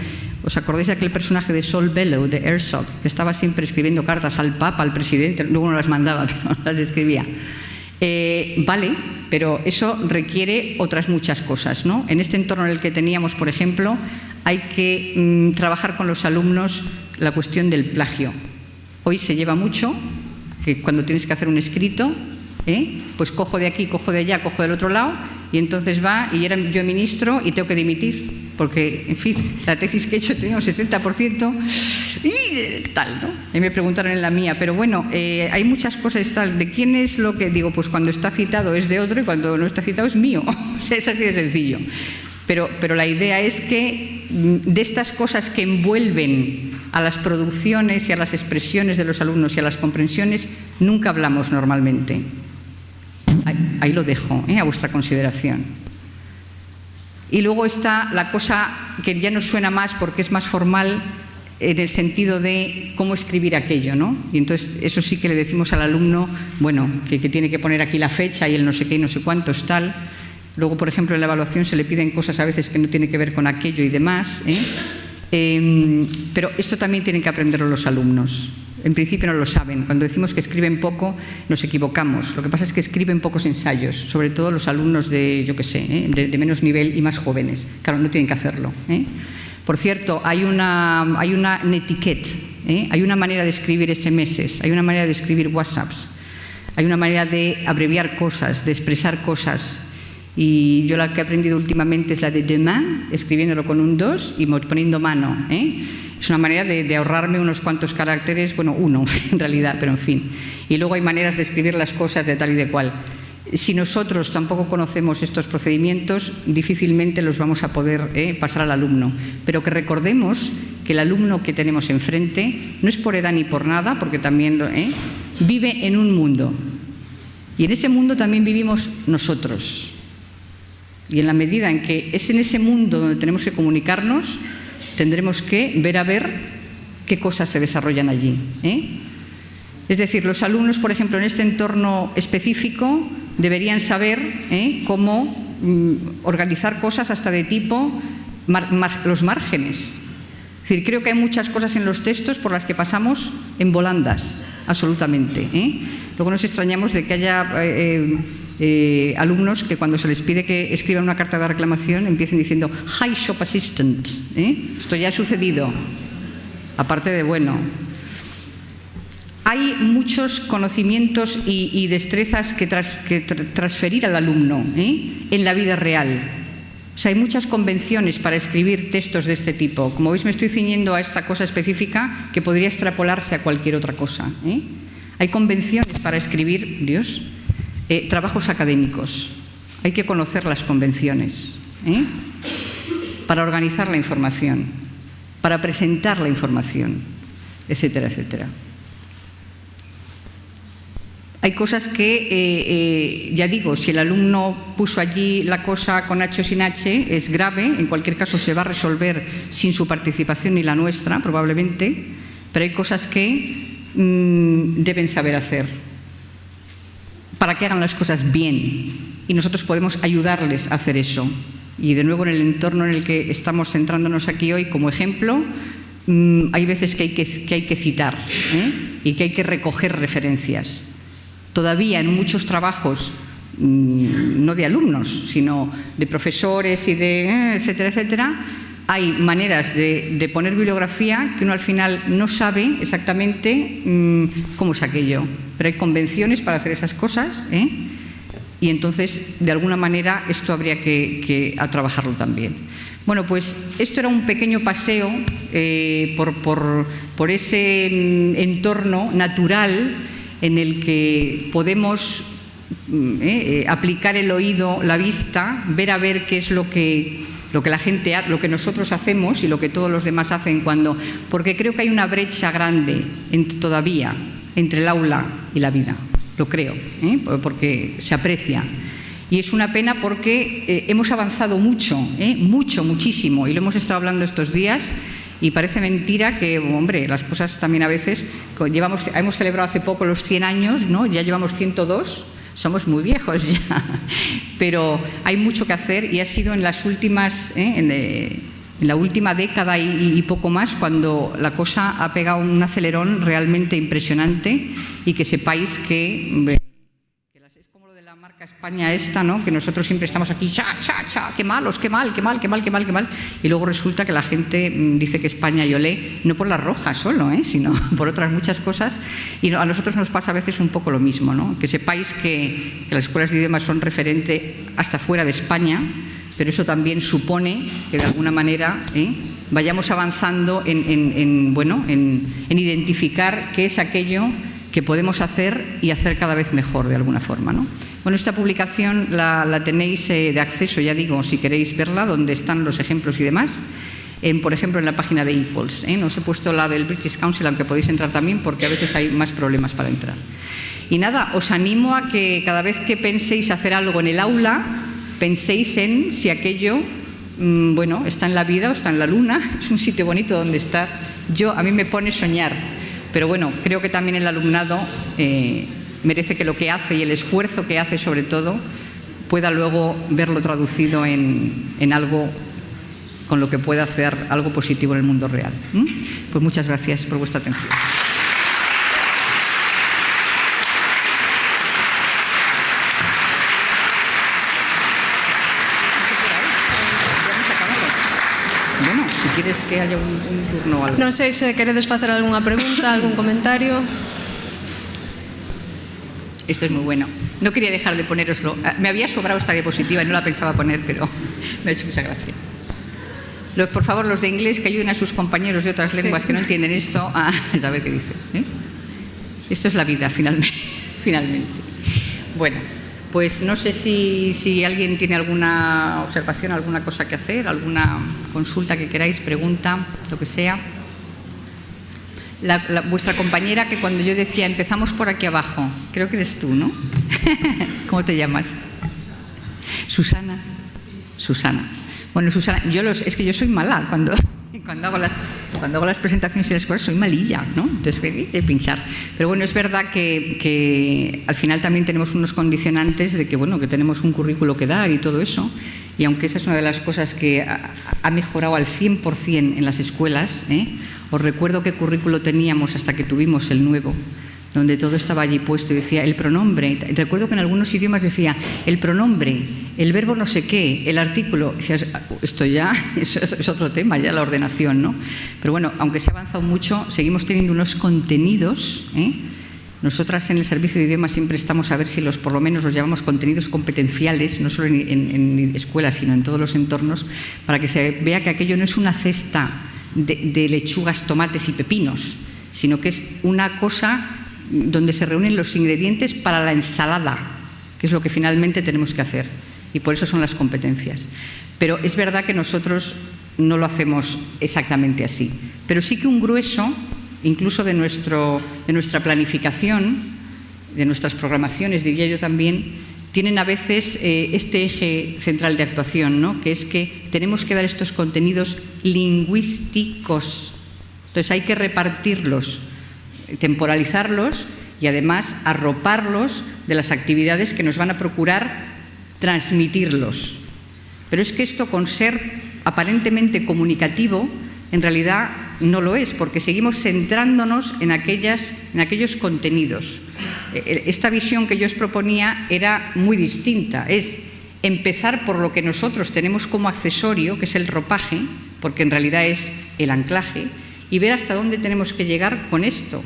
¿Os acordáis de aquel personaje de Saul Bellow, de Herzog, que estaba siempre escribiendo cartas al Papa, al presidente? Luego no las mandaba, pero las escribía. Vale, pero eso requiere otras muchas cosas, ¿no? En este entorno en el que teníamos, por ejemplo, hay que trabajar con los alumnos la cuestión del plagio. Hoy se lleva mucho, que cuando tienes que hacer un escrito, pues cojo de aquí, cojo de allá, cojo del otro lado, y entonces va, y era yo ministro y tengo que dimitir, porque, en fin, la tesis que he hecho tenía un 60% y tal, ¿no? Y me preguntaron en la mía, pero bueno, hay muchas cosas tal, ¿de quién es lo que digo? Pues cuando está citado es de otro y cuando no está citado es mío. O sea, es así de sencillo. Pero la idea es que de estas cosas que envuelven a las producciones y a las expresiones de los alumnos y a las comprensiones, nunca hablamos normalmente. Ahí lo dejo, a vuestra consideración. Y luego está la cosa que ya nos suena más porque es más formal en el sentido de cómo escribir aquello, ¿no? Y entonces eso sí que le decimos al alumno, bueno, que tiene que poner aquí la fecha y el no sé qué y no sé cuántos, tal. Luego, por ejemplo, en la evaluación se le piden cosas a veces que no tienen que ver con aquello y demás, pero esto también tienen que aprenderlo los alumnos. En principio no lo saben. Cuando decimos que escriben poco, nos equivocamos. Lo que pasa es que escriben pocos ensayos, sobre todo los alumnos de, yo qué sé, de menos nivel y más jóvenes. Claro, no tienen que hacerlo. Por cierto, hay una netiquette, hay una manera de escribir SMS, hay una manera de escribir WhatsApps, hay una manera de abreviar cosas, de expresar cosas. Y yo la que he aprendido últimamente es la de demain, escribiéndolo con un 2 y poniendo mano. Es una manera de ahorrarme unos cuantos caracteres, bueno, uno en realidad, pero en fin. Y luego hay maneras de escribir las cosas de tal y de cual. Si nosotros tampoco conocemos estos procedimientos, difícilmente los vamos a poder pasar al alumno. Pero que recordemos que el alumno que tenemos enfrente no es por edad ni por nada, porque también vive en un mundo. Y en ese mundo también vivimos nosotros. Y en la medida en que es en ese mundo donde tenemos que comunicarnos, tendremos que ver a ver qué cosas se desarrollan allí. Es decir, los alumnos, por ejemplo, en este entorno específico, deberían saber cómo organizar cosas hasta de tipo los márgenes. Es decir, creo que hay muchas cosas en los textos por las que pasamos en volandas, absolutamente. Luego nos extrañamos de que haya alumnos que cuando se les pide que escriban una carta de reclamación empiecen diciendo Hi Shop Assistant. Esto ya ha sucedido, aparte de bueno. Hay muchos conocimientos y destrezas que transferir al alumno en la vida real. O sea, hay muchas convenciones para escribir textos de este tipo. Como veis, me estoy ciñendo a esta cosa específica que podría extrapolarse a cualquier otra cosa. Hay convenciones para escribir, trabajos académicos. Hay que conocer las convenciones para organizar la información, para presentar la información, etcétera, etcétera. Hay cosas que, ya digo, si el alumno puso allí la cosa con H o sin H, es grave. En cualquier caso se va a resolver sin su participación ni la nuestra, probablemente, pero hay cosas que deben saber hacer para que hagan las cosas bien, y nosotros podemos ayudarles a hacer eso. Y de nuevo, en el entorno en el que estamos centrándonos aquí hoy como ejemplo, hay veces que hay que citar y que hay que recoger referencias. Todavía en muchos trabajos, no de alumnos, sino de profesores y de etcétera, etcétera, hay maneras de poner bibliografía que uno al final no sabe exactamente cómo es aquello. Pero hay convenciones para hacer esas cosas, y entonces, de alguna manera, esto habría que trabajarlo también. Bueno, pues esto era un pequeño paseo por ese entorno natural en el que podemos aplicar el oído, la vista, ver a ver qué es lo que la gente hace, lo que nosotros hacemos y lo que todos los demás hacen porque creo que hay una brecha grande todavía entre el aula y la vida, lo creo, porque se aprecia. Y es una pena porque hemos avanzado mucho, muchísimo, y lo hemos estado hablando estos días. Y parece mentira que, hombre, las cosas también a veces, hemos celebrado hace poco los 100 años, ¿no? Ya llevamos 102, somos muy viejos ya, pero hay mucho que hacer y ha sido en las últimas, en la última década y poco más, cuando la cosa ha pegado un acelerón realmente impresionante, y que sepáis que es como lo de la marca España esta, ¿no? Que nosotros siempre estamos aquí, qué malos, qué mal. Y luego resulta que la gente dice que España y olé, no por las rojas solo, sino por otras muchas cosas. Y a nosotros nos pasa a veces un poco lo mismo, ¿no? Que sepáis que las escuelas de idiomas son referente hasta fuera de España, pero eso también supone que de alguna manera vayamos avanzando en identificar qué es aquello que podemos hacer y hacer cada vez mejor de alguna forma, ¿no? Bueno, esta publicación la tenéis de acceso, ya digo, si queréis verla, donde están los ejemplos y demás, por ejemplo, en la página de Equals. No os he puesto la del British Council, aunque podéis entrar también, porque a veces hay más problemas para entrar. Y nada, os animo a que cada vez que penséis hacer algo en el aula, penséis en si aquello, está en la vida o está en la luna, es un sitio bonito donde estar. A mí me pone soñar, pero bueno, creo que también el alumnado merece que lo que hace y el esfuerzo que hace sobre todo pueda luego verlo traducido en algo con lo que pueda hacer algo positivo en el mundo real. Pues muchas gracias por vuestra atención. Bueno, si quieres que haya un turno o algo. Non sei se queredes facer algunha pregunta, algún comentario. Esto es muy bueno. No quería dejar de poneroslo. Me había sobrado esta diapositiva y no la pensaba poner, pero me ha hecho mucha gracia. Por favor, los de inglés que ayuden a sus compañeros de otras lenguas que no entienden esto a saber qué dice. Esto es la vida, finalmente. Bueno, pues no sé si alguien tiene alguna observación, alguna cosa que hacer, alguna consulta que queráis, pregunta, lo que sea. Vuestra compañera, que cuando yo decía empezamos por aquí abajo, creo que eres tú, ¿no? ¿Cómo te llamas? Susana. Bueno, Susana, es que yo soy mala cuando hago las presentaciones en la escuela, soy malilla, ¿no? Entonces, de pinchar. Pero bueno, es verdad que al final también tenemos unos condicionantes de que tenemos un currículo que dar y todo eso. Y aunque esa es una de las cosas que ha mejorado al 100% en las escuelas, os recuerdo qué currículo teníamos hasta que tuvimos el nuevo, donde todo estaba allí puesto y decía el pronombre. Recuerdo que en algunos idiomas decía el pronombre, el verbo no sé qué, el artículo. Decías, esto ya es otro tema, ya la ordenación, ¿no? Pero bueno, aunque se ha avanzado mucho, seguimos teniendo unos contenidos. Nosotras en el servicio de idiomas siempre estamos a ver si por lo menos los llamamos contenidos competenciales, no solo en escuelas, sino en todos los entornos, para que se vea que aquello no es una cesta de lechugas, tomates y pepinos, sino que es una cosa donde se reúnen los ingredientes para la ensalada, que es lo que finalmente tenemos que hacer. Y por eso son las competencias. Pero es verdad que nosotros no lo hacemos exactamente así. Pero sí que un grueso, incluso de nuestra planificación, de nuestras programaciones, diría yo también, tienen a veces este eje central de actuación, ¿no? Que es que tenemos que dar estos contenidos lingüísticos. Entonces hay que repartirlos, temporalizarlos y además arroparlos de las actividades que nos van a procurar transmitirlos. Pero es que esto, con ser aparentemente comunicativo, en realidad no lo es, porque seguimos centrándonos en aquellos contenidos. Esta visión que yo os proponía era muy distinta, es empezar por lo que nosotros tenemos como accesorio, que es el ropaje, porque en realidad es el anclaje, y ver hasta dónde tenemos que llegar con esto.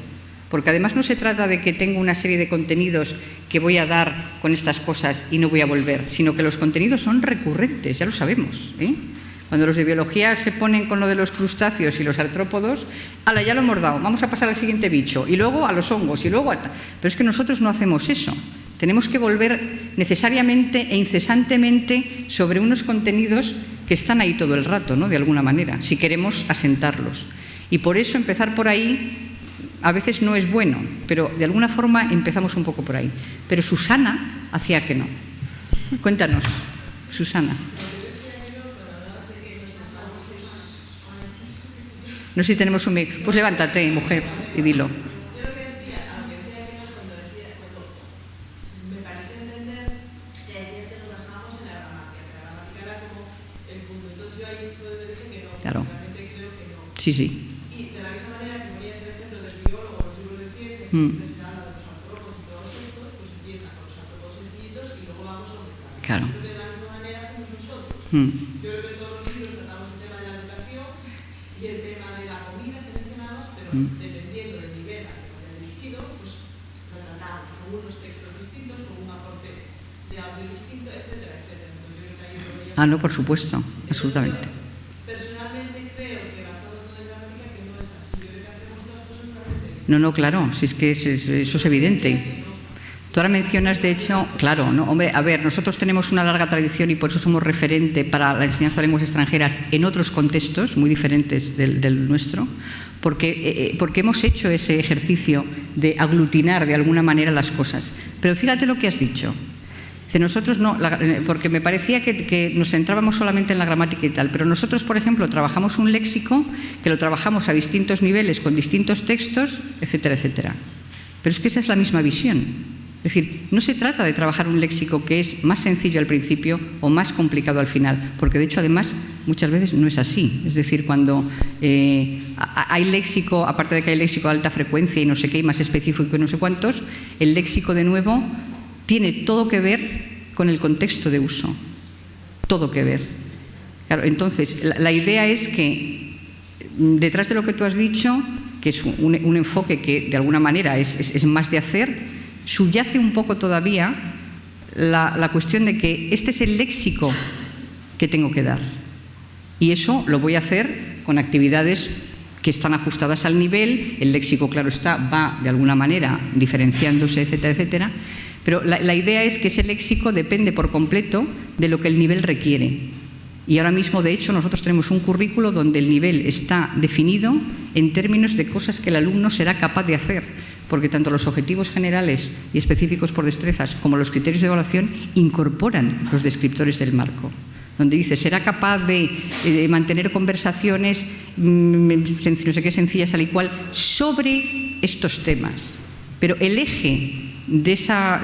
Porque además no se trata de que tengo una serie de contenidos que voy a dar con estas cosas y no voy a volver, sino que los contenidos son recurrentes, ya lo sabemos, Cuando los de biología se ponen con lo de los crustáceos y los artrópodos, ¡hala, ya lo hemos dado! Vamos a pasar al siguiente bicho, y luego a los hongos, y luego a... Pero es que nosotros no hacemos eso. Tenemos que volver necesariamente e incesantemente sobre unos contenidos que están ahí todo el rato, ¿no? De alguna manera, si queremos asentarlos. Y por eso empezar por ahí a veces no es bueno, pero de alguna forma empezamos un poco por ahí. Pero Susana hacía que no. Cuéntanos, Susana. No sé si tenemos un... Pues levántate, mujer, y dilo. Claro. Sí, sí. Y de la misma manera que ponías el ejemplo del biólogo, los libros de ciencias, que se habla de los artrópodos y todos estos, pues empieza con los artrópodos sencillitos y luego va Yo creo que en todos los libros tratamos el tema de la educación y el tema de la comida que mencionabas, pero dependiendo del nivel al que vaya dirigido, pues lo tratamos con unos textos distintos, con un aporte de audio distinto, etcétera, etcétera. Entonces, yo creo que ahí debería... No, por supuesto, absolutamente. Personalmente creo que basado en toda la gramática que no es así. Yo creo que hacemos todas las cosas realmente. No, claro, si es que eso es evidente. Tú ahora mencionas, de hecho, claro, ¿no? Hombre, a ver, nosotros tenemos una larga tradición y por eso somos referente para la enseñanza de lenguas extranjeras en otros contextos muy diferentes del nuestro, porque hemos hecho ese ejercicio de aglutinar de alguna manera las cosas. Pero fíjate lo que has dicho. Nosotros no, porque me parecía que nos centrábamos solamente en la gramática y tal, pero nosotros, por ejemplo, trabajamos un léxico que lo trabajamos a distintos niveles, con distintos textos, etcétera, etcétera. Pero es que esa es la misma visión. Es decir, no se trata de trabajar un léxico que es más sencillo al principio o más complicado al final, porque de hecho, además, muchas veces no es así. Es decir, cuando hay léxico, aparte de que hay léxico de alta frecuencia y no sé qué, y más específico y no sé cuántos, el léxico, de nuevo, tiene todo que ver con el contexto de uso. Todo que ver. Claro, entonces, la idea es que detrás de lo que tú has dicho, que es un enfoque que de alguna manera es más de hacer, subyace un poco todavía la cuestión de que este es el léxico que tengo que dar. Y eso lo voy a hacer con actividades que están ajustadas al nivel. El léxico, claro está, va de alguna manera diferenciándose, etcétera, etcétera. Pero la idea es que ese léxico depende por completo de lo que el nivel requiere. Y ahora mismo, de hecho, nosotros tenemos un currículo donde el nivel está definido en términos de cosas que el alumno será capaz de hacer, porque tanto los objetivos generales y específicos por destrezas como los criterios de evaluación incorporan los descriptores del marco, donde dice, será capaz de mantener conversaciones, no sé qué, sencillas, tal y cual, sobre estos temas. Pero el eje de esa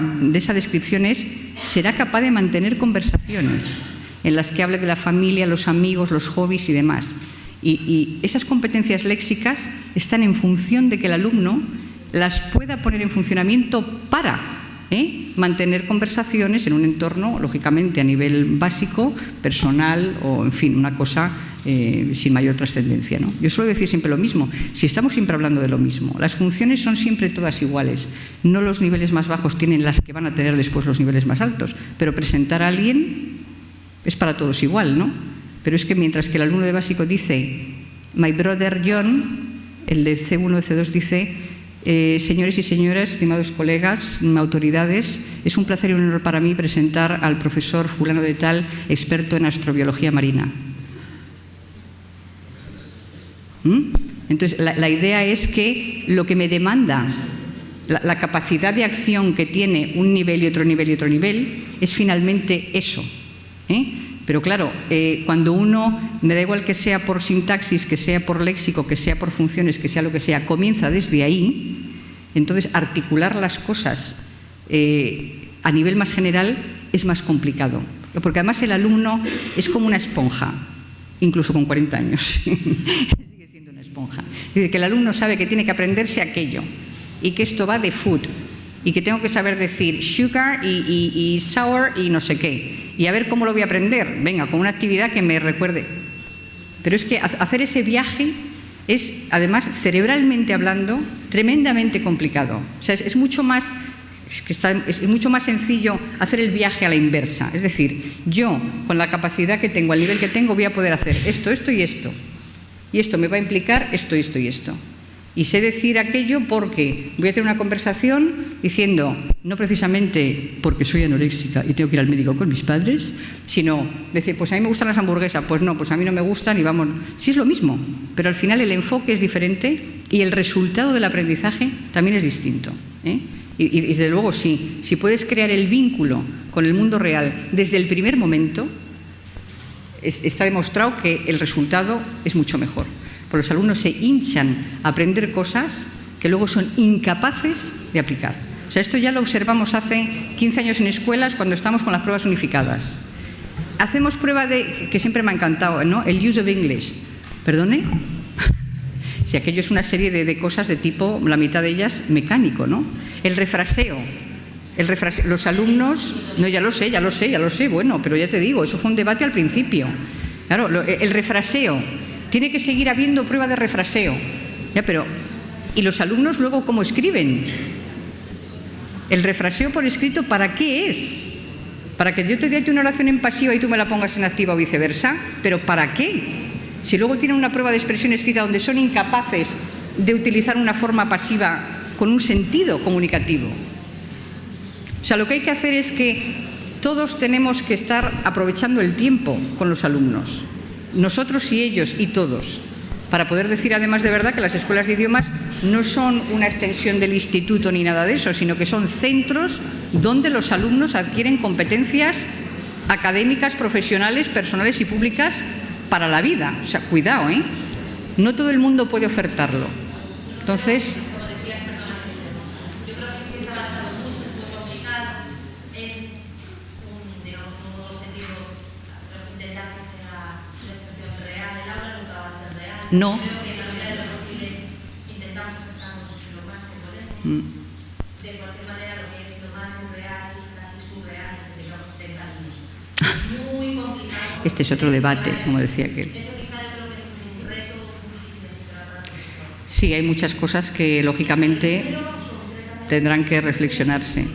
descripción es, será capaz de mantener conversaciones en las que hable de la familia, los amigos, los hobbies y demás. Y esas competencias léxicas están en función de que el alumno las pueda poner en funcionamiento para mantener conversaciones en un entorno, lógicamente, a nivel básico, personal o, en fin, una cosa sin mayor trascendencia, ¿no? Yo suelo decir siempre lo mismo, si estamos siempre hablando de lo mismo, las funciones son siempre todas iguales, no los niveles más bajos tienen las que van a tener después los niveles más altos, pero presentar a alguien es para todos igual, ¿no? Pero es que mientras que el alumno de básico dice my brother John, el de C1 o C2 dice señores y señoras, estimados colegas, autoridades, es un placer y un honor para mí presentar al profesor fulano de tal, experto en astrobiología marina. Entonces, la idea es que lo que me demanda la capacidad de acción que tiene un nivel y otro nivel y otro nivel es finalmente eso. Pero claro, cuando uno, me da igual que sea por sintaxis, que sea por léxico, que sea por funciones, que sea lo que sea, comienza desde ahí, entonces articular las cosas a nivel más general es más complicado. Porque además el alumno es como una esponja, incluso con 40 años. Sigue siendo una esponja. Dice que el alumno sabe que tiene que aprenderse aquello y que esto va de food y que tengo que saber decir sugar y sour y no sé qué. Y a ver cómo lo voy a aprender. Venga, con una actividad que me recuerde. Pero es que hacer ese viaje es, además, cerebralmente hablando, tremendamente complicado. O sea, es mucho más sencillo hacer el viaje a la inversa. Es decir, yo, con la capacidad que tengo, al nivel que tengo, voy a poder hacer esto, esto y esto. Y esto me va a implicar esto, esto y esto. Y sé decir aquello porque voy a tener una conversación diciendo, no precisamente porque soy anoréxica y tengo que ir al médico con mis padres, sino decir, pues a mí me gustan las hamburguesas, pues no, pues a mí no me gustan y vamos. Sí es lo mismo, pero al final el enfoque es diferente y el resultado del aprendizaje también es distinto. Y desde luego si puedes crear el vínculo con el mundo real desde el primer momento, está demostrado que el resultado es mucho mejor. Pues los alumnos se hinchan a aprender cosas que luego son incapaces de aplicar. O sea, esto ya lo observamos hace 15 años en escuelas cuando estamos con las pruebas unificadas. Hacemos prueba que siempre me ha encantado, ¿no? El use of English. ¿Perdone? Si aquello es una serie de cosas de tipo, la mitad de ellas, mecánico, ¿no? El refraseo. Los alumnos, no, ya lo sé, bueno, pero ya te digo, eso fue un debate al principio. Claro, el refraseo, tiene que seguir habiendo prueba de refraseo. Ya, pero, ¿y los alumnos luego cómo escriben? El refraseo por escrito, ¿para qué es? ¿Para que yo te dé una oración en pasiva y tú me la pongas en activa o viceversa? ¿Pero para qué? Si luego tienen una prueba de expresión escrita donde son incapaces de utilizar una forma pasiva con un sentido comunicativo. O sea, lo que hay que hacer es que todos tenemos que estar aprovechando el tiempo con los alumnos, nosotros y ellos y todos, para poder decir además de verdad que las escuelas de idiomas no son una extensión del instituto ni nada de eso, sino que son centros donde los alumnos adquieren competencias académicas, profesionales, personales y públicas para la vida. O sea, cuidado, ¿eh? No todo el mundo puede ofertarlo. Entonces, no. De cualquier manera, lo que es lo más irreal, casi surreal, es que llevamos 30 años. Es muy complicado. Este es otro debate, como decía aquel. Eso quizá yo creo que es un reto muy difícil de gestionar para el profesor. Sí, hay muchas cosas que lógicamente tendrán que reflexionarse. Ya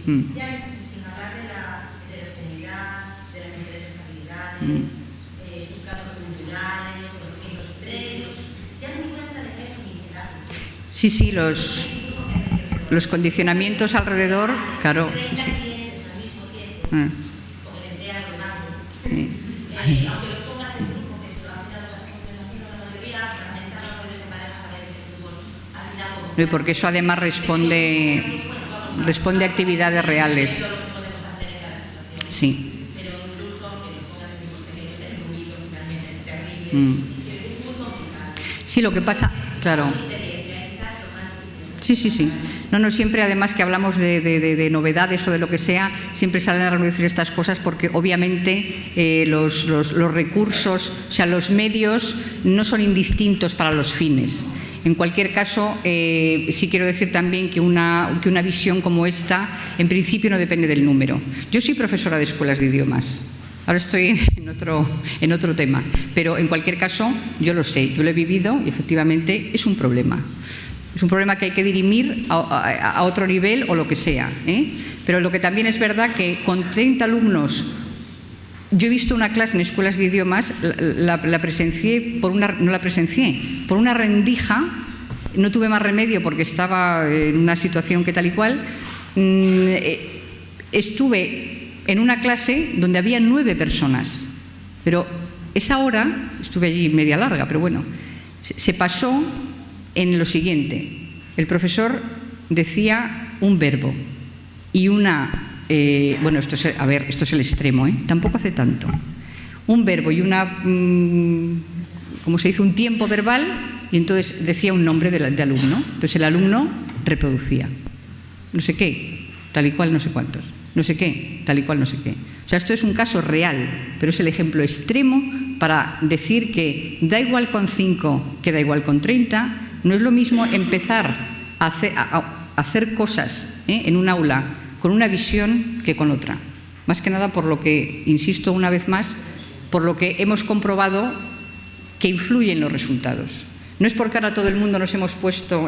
sin hablar de la heterogeneidad, de las diferentes habilidades, sus planos culturales, conocimientos previos, ya no me cuenta de que es un inquietud. Sí, los condicionamientos alrededor, claro. Sí. Al mismo tiempo, con el empleado de banco, aunque los pongas en grupo, que al final la mayoría fragmentada puede ser parejas a veces en grupos, al final como... No, y porque eso además responde a actividades reales. Sí. Pero incluso que los pongas en grupos pequeños, el ruido finalmente es terrible. Es muy complicado. Sí, lo que pasa, claro. Sí. No, siempre además que hablamos de novedades o de lo que sea, siempre salen a reducir estas cosas porque obviamente los recursos, o sea, los medios no son indistintos para los fines. En cualquier caso, sí quiero decir también que una visión como esta, en principio no depende del número. Yo soy profesora de escuelas de idiomas. Ahora estoy en otro tema, pero en cualquier caso, yo lo sé, yo lo he vivido y efectivamente es un problema. Es un problema que hay que dirimir a otro nivel o lo que sea, ¿eh? Pero lo que también es verdad que con 30 alumnos, yo he visto una clase en escuelas de idiomas, la presencié por una rendija, no tuve más remedio porque estaba en una situación que tal y cual, estuve en una clase donde había 9 personas, pero esa hora, estuve allí media larga, pero bueno, se pasó en lo siguiente. El profesor decía un verbo y bueno, esto es el extremo, ¿eh? Tampoco hace tanto. Un verbo y como se dice, un tiempo verbal, y entonces decía un nombre de alumno. Entonces el alumno reproducía. No sé qué, tal y cual no sé cuántos. No sé qué, tal y cual no sé qué. O sea, esto es un caso real, pero es el ejemplo extremo para decir que da igual con 5 que da igual con 30. No es lo mismo empezar a hacer cosas en un aula con una visión que con otra. Más que nada por lo que, insisto una vez más, por lo que hemos comprobado que influye en los resultados. No es porque ahora todo el mundo nos hemos puesto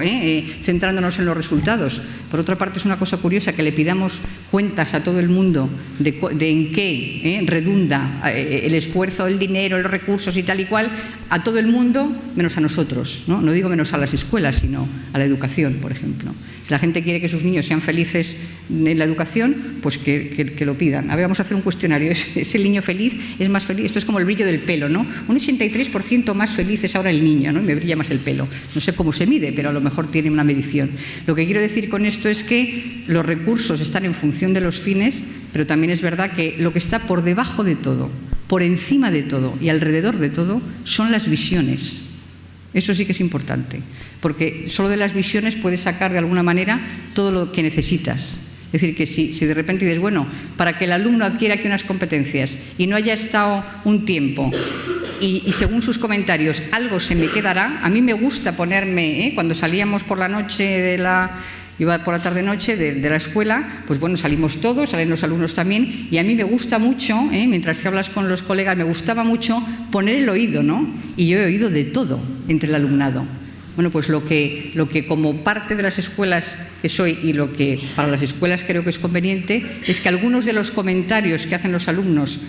centrándonos en los resultados. Por otra parte, es una cosa curiosa que le pidamos cuentas a todo el mundo de en qué redunda el esfuerzo, el dinero, los recursos y tal y cual, a todo el mundo menos a nosotros. No digo menos a las escuelas, sino a la educación, por ejemplo. Si la gente quiere que sus niños sean felices en la educación, pues que lo pidan. A ver, vamos a hacer un cuestionario. ¿Es el niño feliz? ¿Es más feliz? Esto es como el brillo del pelo, ¿no? Un 83% más feliz es ahora el niño, ¿no? Y me brilla más el pelo. No sé cómo se mide, pero a lo mejor tiene una medición. Lo que quiero decir con esto es que los recursos están en función de los fines, pero también es verdad que lo que está por debajo de todo, por encima de todo y alrededor de todo son las visiones. Eso sí que es importante, porque solo de las visiones puedes sacar de alguna manera todo lo que necesitas. Es decir, que si de repente dices, bueno, para que el alumno adquiera aquí unas competencias y no haya estado un tiempo y según sus comentarios algo se me quedará, a mí me gusta ponerme, cuando salíamos por la noche iba por la tarde-noche de la escuela, pues bueno, salimos todos, salen los alumnos también, y a mí me gusta mucho, mientras que hablas con los colegas, me gustaba mucho poner el oído, ¿no? Y yo he oído de todo entre el alumnado. Bueno, pues lo que como parte de las escuelas que soy y lo que para las escuelas creo que es conveniente es que algunos de los comentarios que hacen los alumnos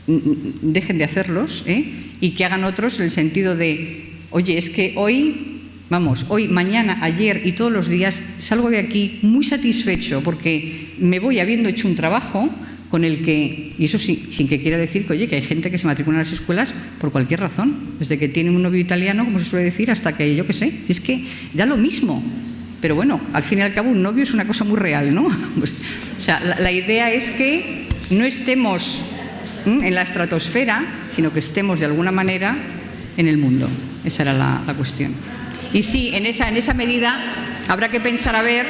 dejen de hacerlos, y que hagan otros en el sentido de, oye, es que hoy, mañana, ayer y todos los días salgo de aquí muy satisfecho porque me voy habiendo hecho un trabajo con el que, y eso sí, sin que quiera decir que, oye, que hay gente que se matricula en las escuelas por cualquier razón, desde que tiene un novio italiano, como se suele decir, hasta que, yo qué sé, si es que da lo mismo. Pero bueno, al fin y al cabo un novio es una cosa muy real, ¿no? Pues, o sea, la idea es que no estemos en la estratosfera, sino que estemos de alguna manera en el mundo. Esa era la cuestión. Y sí, en esa medida habrá que pensar a ver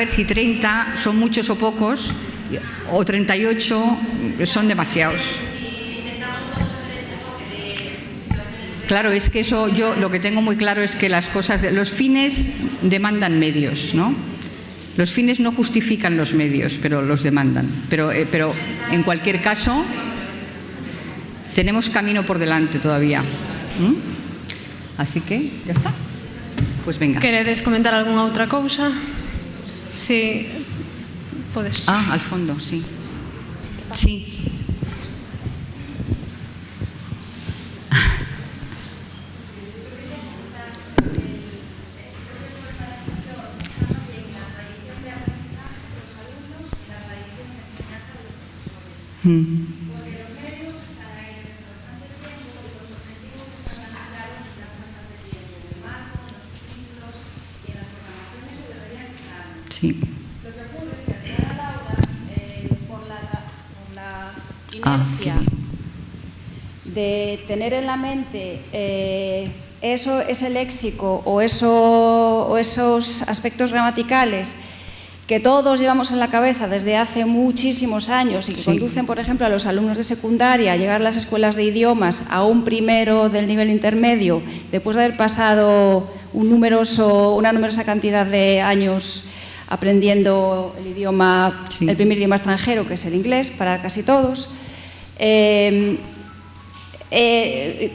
si 30 son muchos o pocos, o 38 son demasiados. Claro, es que eso yo lo que tengo muy claro es que las cosas, los fines demandan medios, ¿no? Los fines no justifican los medios, pero los demandan. Pero en cualquier caso, tenemos camino por delante todavía. Así que, ya está. Pues venga. Queredes comentar algunha outra cousa? Si podes. Al fondo, sí. Sí. Porque los medios están ahí desde bastante tiempo y los objetivos están bastante claros desde hace bastante tiempo. En el marco, en los títulos y en las programaciones se deberían estar. Sí. Lo que ocurre es que al llegar al aula, por la inercia de tener en la mente ese léxico o esos aspectos gramaticales que todos llevamos en la cabeza desde hace muchísimos años y que conducen, por ejemplo, a los alumnos de secundaria a llegar a las escuelas de idiomas a un primero del nivel intermedio, después de haber pasado una numerosa cantidad de años aprendiendo el idioma, el primer idioma extranjero, que es el inglés, para casi todos.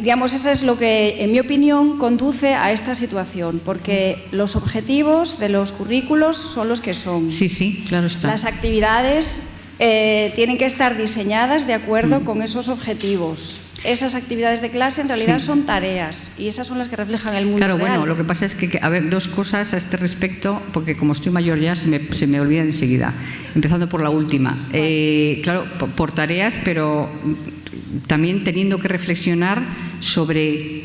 Digamos, eso es lo que, en mi opinión, conduce a esta situación, porque los objetivos de los currículos son los que son. Sí, claro está. Las actividades tienen que estar diseñadas de acuerdo con esos objetivos. Esas actividades de clase en realidad son tareas y esas son las que reflejan el mundo real. Claro, bueno, lo que pasa es que, a ver, dos cosas a este respecto, porque como estoy mayor ya se me olvidan enseguida, empezando por la última. Claro, por tareas, pero también teniendo que reflexionar sobre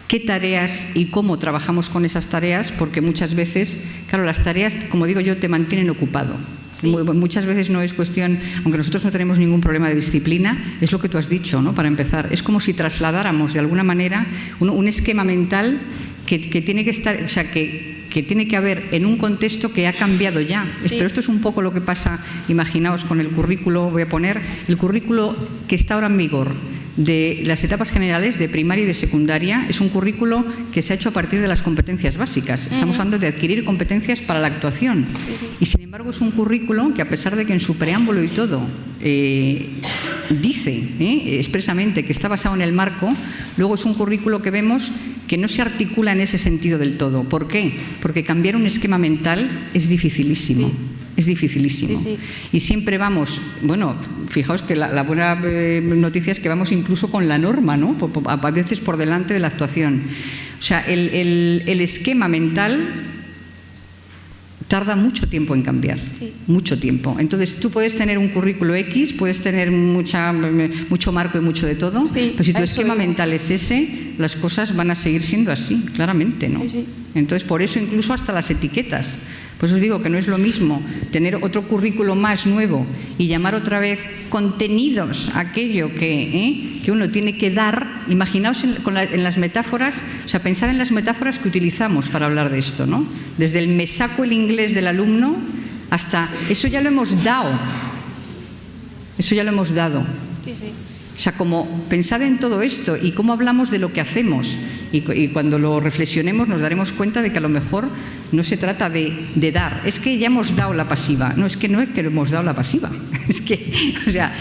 qué tareas y cómo trabajamos con esas tareas, porque muchas veces, claro, las tareas, como digo yo, te mantienen ocupado. Sí. Muchas veces no es cuestión, aunque nosotros no tenemos ningún problema de disciplina, es lo que tú has dicho, ¿no? Para empezar, es como si trasladáramos de alguna manera un esquema mental que tiene que estar, o sea, que tiene que haber en un contexto que ha cambiado ya. Sí. Pero esto es un poco lo que pasa, imaginaos, con el currículo, voy a poner el currículo que está ahora en vigor de las etapas generales de primaria y de secundaria. Es un currículo que se ha hecho a partir de las competencias básicas. Estamos hablando de adquirir competencias para la actuación. Y sin embargo es un currículo que, a pesar de que en su preámbulo y todo dice expresamente que está basado en el marco, luego es un currículo que vemos que no se articula en ese sentido del todo. ¿Por qué? Porque cambiar un esquema mental es dificilísimo. Sí. Es dificilísimo. Sí. Y siempre vamos, bueno, fijaos que la buena noticia es que vamos incluso con la norma, ¿no? A veces por delante de la actuación. O sea, el esquema mental tarda mucho tiempo en cambiar, mucho tiempo. Entonces tú puedes tener un currículo X, puedes tener mucho marco y mucho de todo, pero si tu esquema mental es ese, las cosas van a seguir siendo así, claramente, ¿no? Sí. Entonces, por eso incluso hasta las etiquetas. Pues os digo que no es lo mismo tener otro currículo más nuevo y llamar otra vez contenidos aquello que uno tiene que dar. Imaginaos en las metáforas, o sea, pensad en las metáforas que utilizamos para hablar de esto, ¿no? Desde el me saco el inglés del alumno hasta eso ya lo hemos dado. Eso ya lo hemos dado. Sí. O sea, como pensad en todo esto y cómo hablamos de lo que hacemos Y cuando lo reflexionemos nos daremos cuenta de que a lo mejor no se trata de dar, es que ya hemos dado la pasiva. No es que hemos dado la pasiva, es que, o sea,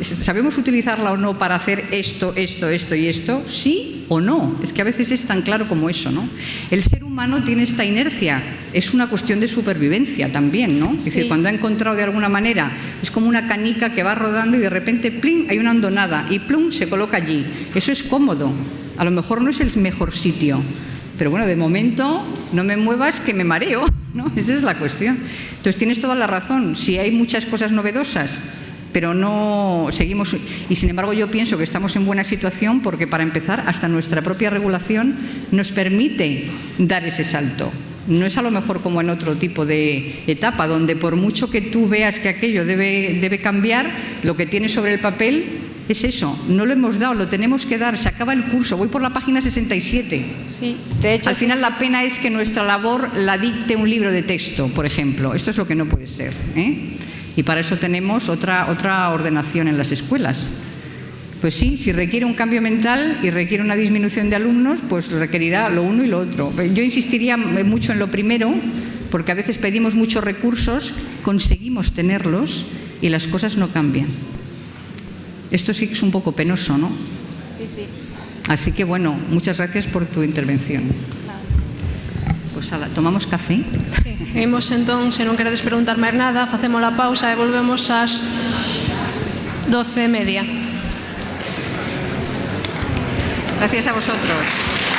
¿sabemos utilizarla o no para hacer esto y esto? Sí o no, es que a veces es tan claro como eso, ¿no? El ser humano tiene esta inercia, es una cuestión de supervivencia también, ¿no? Es decir, cuando ha encontrado de alguna manera, es como una canica que va rodando y de repente, ¡plin!, hay una hondonada y ¡plum!, se coloca allí. Eso es cómodo, a lo mejor no es el mejor sitio, pero bueno, de momento no me muevas que me mareo, ¿no? Esa es la cuestión. Entonces tienes toda la razón, si hay muchas cosas novedosas, pero no seguimos, y sin embargo yo pienso que estamos en buena situación porque para empezar hasta nuestra propia regulación nos permite dar ese salto. No es a lo mejor como en otro tipo de etapa donde por mucho que tú veas que aquello debe cambiar, lo que tienes sobre el papel es eso, no lo hemos dado, lo tenemos que dar, se acaba el curso, voy por la página 67. Sí, de hecho, al final la pena es que nuestra labor la dicte un libro de texto, por ejemplo. Esto es lo que no puede ser, ¿eh? Y para eso tenemos otra ordenación en las escuelas. Pues sí, si requiere un cambio mental y requiere una disminución de alumnos, pues requerirá lo uno y lo otro. Yo insistiría mucho en lo primero, porque a veces pedimos muchos recursos, conseguimos tenerlos y las cosas no cambian. Esto sí que es un poco penoso, ¿no? sí, sí. Así que bueno, muchas gracias por tu intervención. Pues tomamos café. Sí, imos entón, se non queredes preguntar máis nada, facemos a pausa e volvemos ás 12:30. Gracias a vosotros.